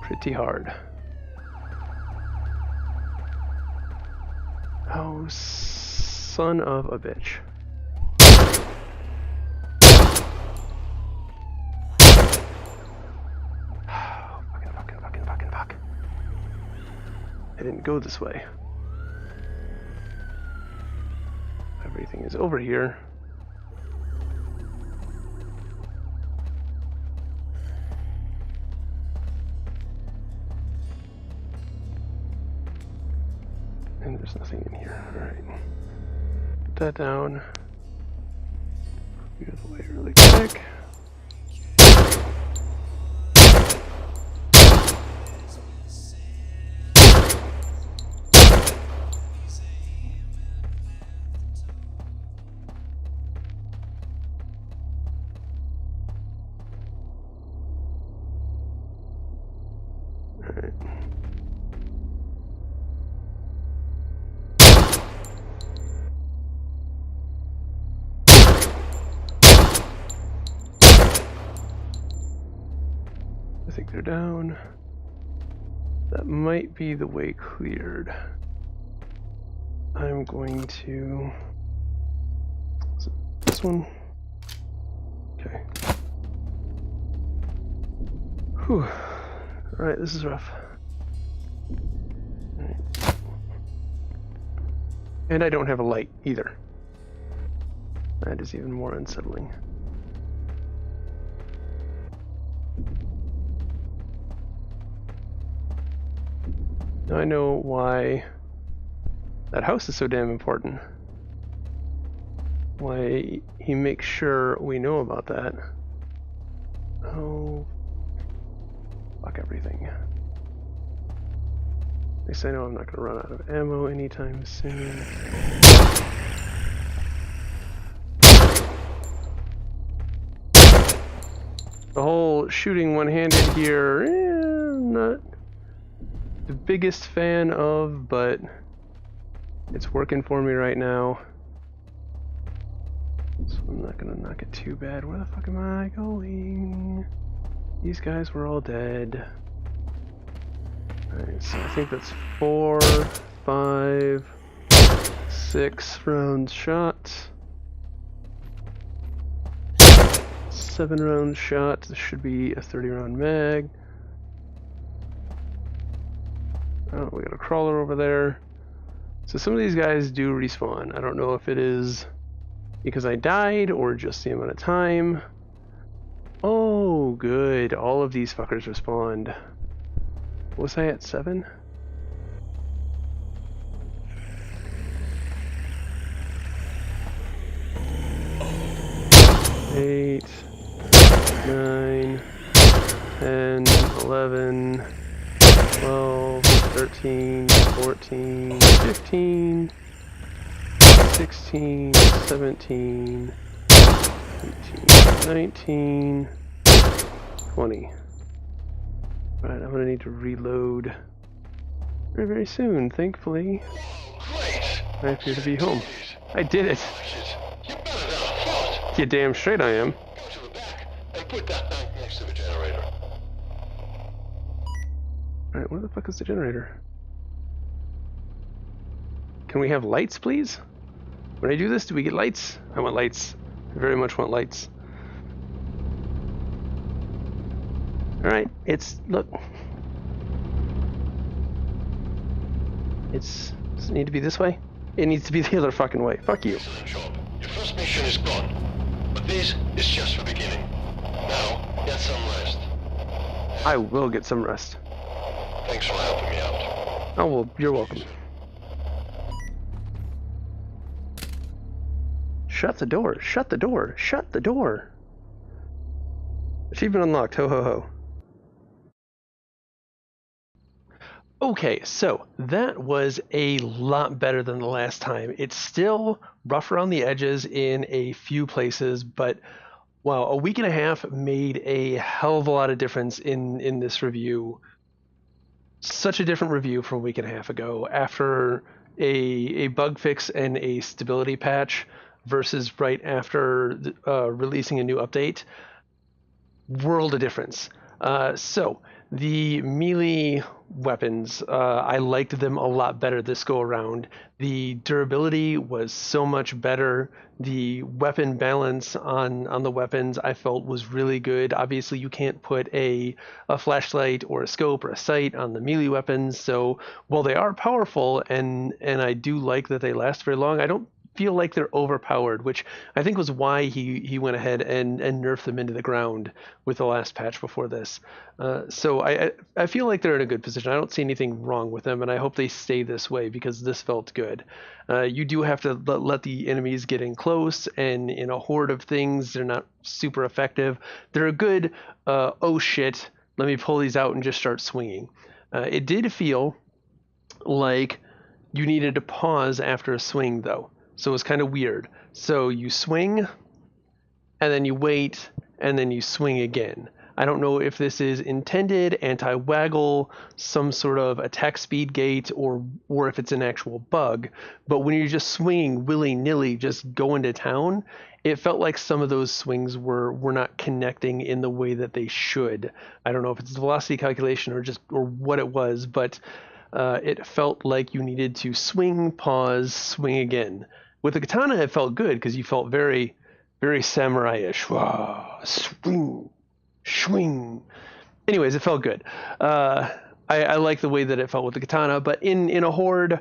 Pretty hard. Oh, son of a bitch. Fuck. I didn't go this way. Everything is over here. And there's nothing in here. Alright. Put that down. Get the way really quick. Alright. I think they're down. That might be the way cleared. I'm going to... is it this one? Okay. Whew. Alright, this is rough. All right. And I don't have a light either. That is even more unsettling. Now I know why that house is so damn important. Why he makes sure we know about that. Oh, fuck everything. At least I know I'm not gonna run out of ammo anytime soon. The whole shooting one-handed here, not the biggest fan of, but it's working for me right now. So I'm not gonna knock it too bad. Where the fuck am I going? These guys were all dead. Alright, so I think that's 4, 5, 6 rounds shot. 7 round shot. This should be a 30 round mag. Oh, we got a crawler over there. So some of these guys do respawn. I don't know if it is because I died or just the amount of time. Oh, good. All of these fuckers respawned. Was I at 7? Eight. 9, 10, 11, 12, 13, 14, 15, 16, 17, 18, 19, 20. Alright, I'm gonna need to reload very, very soon, thankfully. Great! I appear to be home. I did it! You better than I thought. You damn straight I am. Go to the back and put that tank next to the generator. Alright, where the fuck is the generator? Can we have lights, please? When I do this, do we get lights? I want lights. I very much want lights. Alright, look. Does it need to be this way? It needs to be the other fucking way. Fuck you. Excellent job. Your first mission is gone. But this is just the beginning. Now, get some rest. I will get some rest. Thanks for helping me out. Oh, well, you're welcome. Shut the door. Shut the door. Shut the door. Achievement unlocked. Ho ho ho. Okay, so that was a lot better than the last time. It's still rough around the edges in a few places, but wow, a week and a half made a hell of a lot of difference in this review. Such a different review from a week and a half ago after a bug fix and a stability patch versus right after releasing a new update. World of difference. So the melee weapons, I liked them a lot better this go around. The durability was so much better. The weapon balance on the weapons I felt was really good. Obviously you can't put a flashlight or a scope or a sight on the melee weapons, so while they are powerful and I do like that they last very long, I don't feel like they're overpowered, which I think was why he went ahead and nerfed them into the ground with the last patch before this. So I feel like they're in a good position. I don't see anything wrong with them, and I hope they stay this way because this felt good. You do have to let the enemies get in close, and in a horde of things, they're not super effective. They're a good, oh shit, let me pull these out and just start swinging. It did feel like you needed to pause after a swing, though. So it was kind of weird. So you swing, and then you wait, and then you swing again. I don't know if this is intended anti-waggle, some sort of attack speed gate, or if it's an actual bug. But when you're just swinging willy-nilly, just going to town, it felt like some of those swings were not connecting in the way that they should. I don't know if it's the velocity calculation or what it was, but it felt like you needed to swing, pause, swing again. With the katana, it felt good because you felt very, very samurai-ish. Wow, swing, swing. Anyways, it felt good. I like the way that it felt with the katana, but in a horde,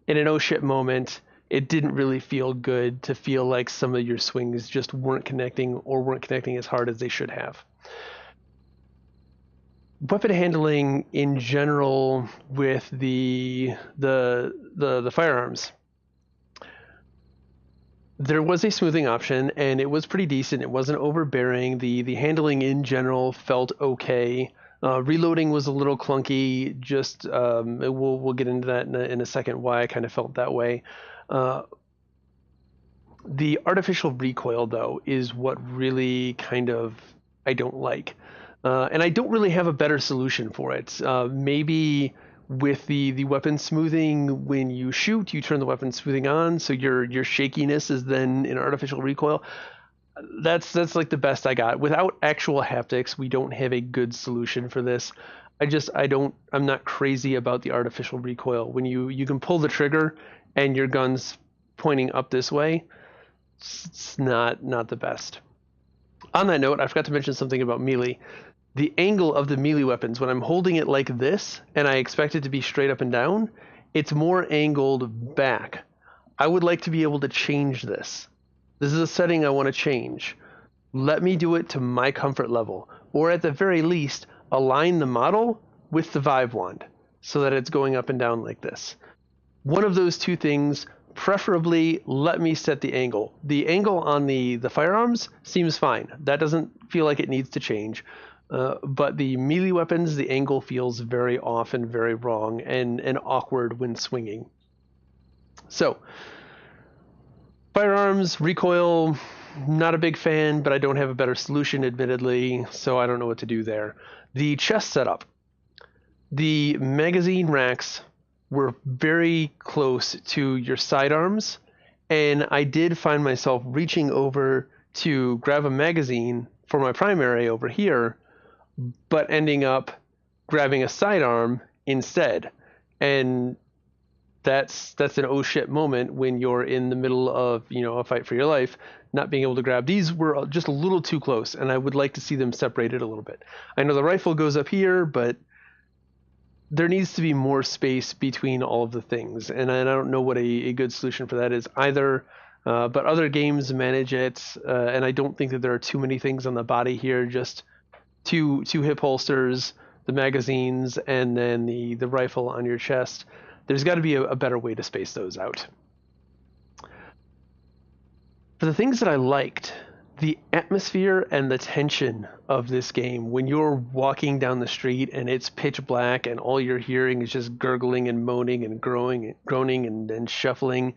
in an oh shit moment, it didn't really feel good to feel like some of your swings just weren't connecting or weren't connecting as hard as they should have. Weapon handling in general with the firearms. There was a smoothing option, and it was pretty decent. It wasn't overbearing. The handling in general felt okay. Reloading was a little clunky. Just we'll get into that in a second. Why I kind of felt that way. The artificial recoil, though, is what really kind of I don't like, and I don't really have a better solution for it. Maybe with the weapon smoothing, when you shoot, you turn the weapon smoothing on, so your shakiness is then an artificial recoil. That's like the best I got. Without actual haptics, we don't have a good solution for this. I'm not crazy about the artificial recoil. When you can pull the trigger and your gun's pointing up this way, it's not the best. On that note, I forgot to mention something about melee. The angle of the melee weapons, when I'm holding it like this and I expect it to be straight up and down, it's more angled back. I would like to be able to change this. This is a setting I want to change. Let me do it to my comfort level, or at the very least, align the model with the Vive wand so that it's going up and down like this. One of those two things preferably let me set the angle. The angle on the firearms seems fine. That doesn't feel like it needs to change. But the melee weapons, the angle feels very often very wrong and awkward when swinging. So, firearms, recoil, not a big fan, but I don't have a better solution, admittedly, so I don't know what to do there. The chest setup. The magazine racks were very close to your sidearms, and I did find myself reaching over to grab a magazine for my primary over here, but ending up grabbing a sidearm instead. And that's an oh shit moment when you're in the middle of, a fight for your life, not being able to grab. These were just a little too close, and I would like to see them separated a little bit. I know the rifle goes up here, but there needs to be more space between all of the things, and I don't know what a good solution for that is either. But other games manage it, and I don't think that there are too many things on the body here. Just two hip holsters, the magazines, and then the rifle on your chest. There's got to be a better way to space those out. For the things that I liked, the atmosphere and the tension of this game, when you're walking down the street and it's pitch black and all you're hearing is just gurgling and moaning and groaning and shuffling,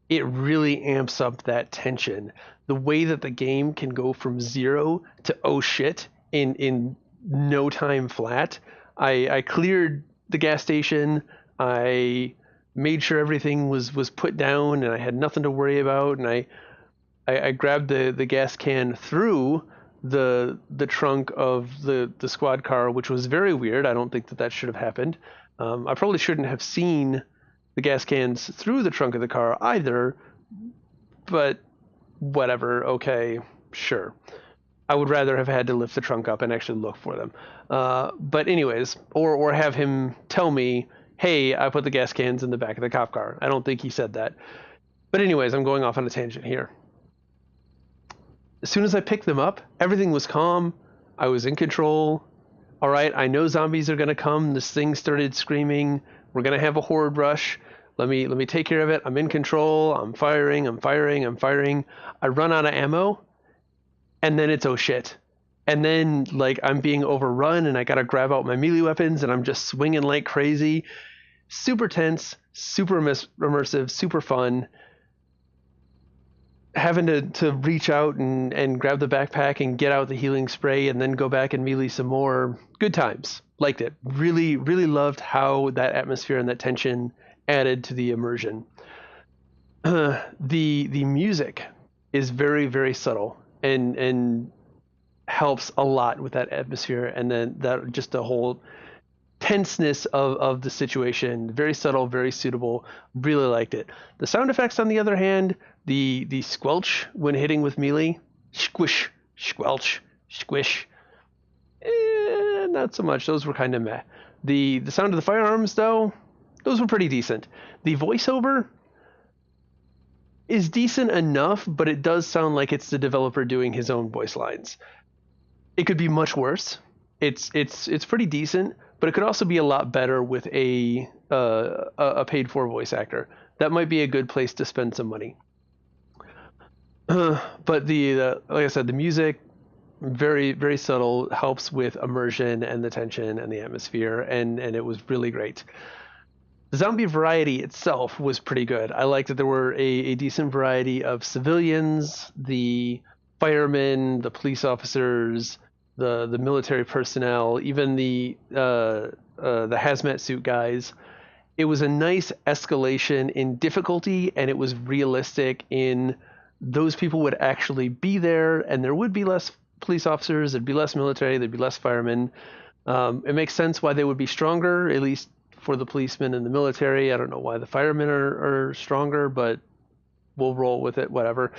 it really amps up that tension. The way that the game can go from 0 to oh shit in no time flat. I cleared the gas station. I made sure everything was put down and I had nothing to worry about, and I grabbed the gas can through the trunk of the squad car, which was very weird. I don't think that should have happened. I probably shouldn't have seen the gas cans through the trunk of the car either, but whatever. Okay, sure. I would rather have had to lift the trunk up and actually look for them. But anyways, or have him tell me, hey, I put the gas cans in the back of the cop car. I don't think he said that. But anyways, I'm going off on a tangent here. As soon as I picked them up, everything was calm. I was in control. All right, I know zombies are going to come. This thing started screaming. We're going to have a horde rush. Let me take care of it. I'm in control. I'm firing. I run out of ammo, and then it's oh shit. And then I'm being overrun, and I got to grab out my melee weapons, and I'm just swinging like crazy. Super tense, super immersive, super fun. Having to reach out and grab the backpack and get out the healing spray and then go back and melee some more. Good times. Liked it. Really, really loved how that atmosphere and that tension added to the immersion. The music is very, very subtle and helps a lot with that atmosphere, and then that just the whole tenseness of the situation. Very subtle, very suitable. Really liked it. The sound effects, on the other hand, the squelch when hitting with melee, squish, squelch, squish, not so much. Those were kind of meh. The sound of the firearms, though, those were pretty decent. The voiceover is decent enough, but it does sound like it's the developer doing his own voice lines. It could be much worse. It's pretty decent, but it could also be a lot better with a paid for voice actor. That might be a good place to spend some money. But like I said, the music, very, very subtle, helps with immersion and the tension and the atmosphere, and it was really great. The zombie variety itself was pretty good. I liked that there were a decent variety of civilians, the firemen, the police officers, the military personnel, even the hazmat suit guys. It was a nice escalation in difficulty, and it was realistic in those people would actually be there, and there would be less police officers, there'd be less military, there'd be less firemen. It makes sense why they would be stronger, at least for the policemen and the military. I don't know why the firemen are stronger, but we'll roll with it, whatever.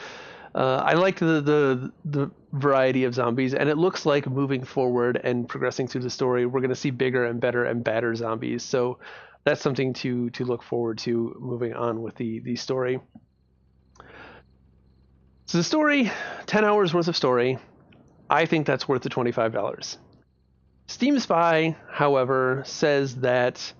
I liked the variety of zombies, and it looks like moving forward and progressing through the story, we're going to see bigger and better and badder zombies. So that's something to look forward to moving on with the story. So the story, 10 hours worth of story, I think that's worth the $25. Steam Spy, however, says that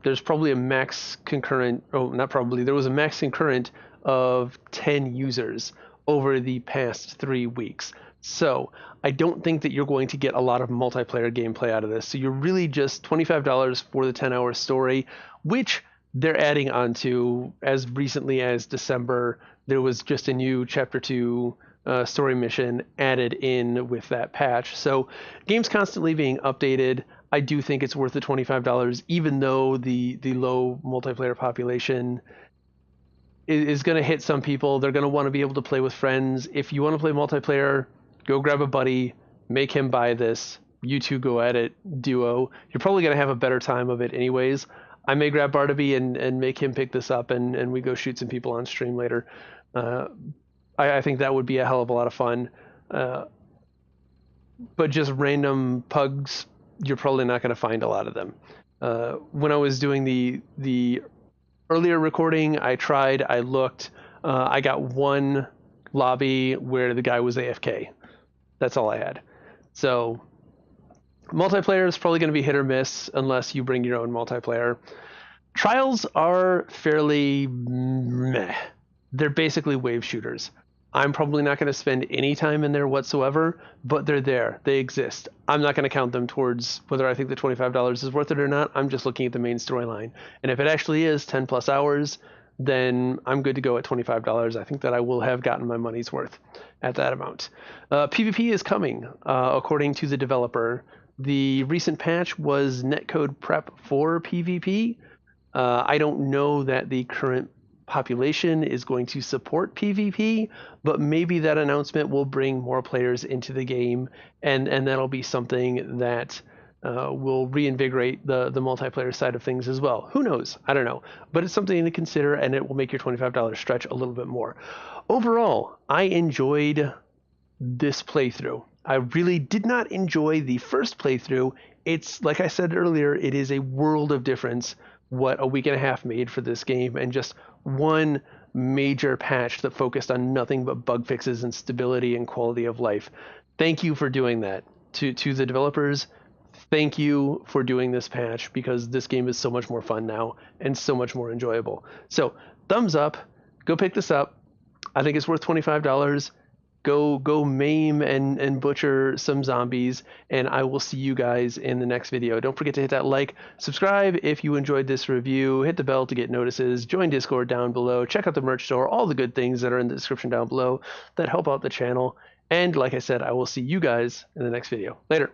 there's probably a max concurrent, oh, not probably, there was a max concurrent of 10 users over the past 3 weeks. So I don't think that you're going to get a lot of multiplayer gameplay out of this. So you're really just $25 for the 10-hour story, which they're adding on to. As recently as December, there was just a new Chapter 2 story mission added in with that patch. So game's constantly being updated. I do think it's worth the $25, even though the low multiplayer population is going to hit some people. They're going to want to be able to play with friends. If you want to play multiplayer, go grab a buddy, make him buy this. You two go at it duo. You're probably going to have a better time of it anyways. I may grab Barnaby and make him pick this up, and we go shoot some people on stream later. I think that would be a hell of a lot of fun. But just random pugs, you're probably not going to find a lot of them. When I was doing the earlier recording, I looked. I got one lobby where the guy was AFK. That's all I had. So multiplayer is probably going to be hit or miss unless you bring your own multiplayer. Trials are fairly meh. They're basically wave shooters. I'm probably not going to spend any time in there whatsoever, but they're there. They exist. I'm not going to count them towards whether I think the $25 is worth it or not. I'm just looking at the main storyline. And if it actually is 10 plus hours, then I'm good to go at $25. I think that I will have gotten my money's worth at that amount. PvP is coming, according to the developer. The recent patch was netcode prep for PvP. I don't know that the current population is going to support PvP, but maybe that announcement will bring more players into the game, and that'll be something that will reinvigorate the multiplayer side of things as well. Who knows? I don't know. But it's something to consider, and it will make your $25 stretch a little bit more. Overall, I enjoyed this playthrough. I really did not enjoy the first playthrough. It's, like I said earlier, it is a world of difference what a week and a half made for this game, and just one major patch that focused on nothing but bug fixes and stability and quality of life. Thank you for doing that. To the developers, thank you for doing this patch, because this game is so much more fun now and so much more enjoyable. So thumbs up, go pick this up. I think it's worth $25. Go maim and butcher some zombies, and I will see you guys in the next video. Don't forget to hit that like, subscribe if you enjoyed this review, hit the bell to get notices, join Discord down below, check out the merch store, all the good things that are in the description down below that help out the channel. And like I said, I will see you guys in the next video. Later.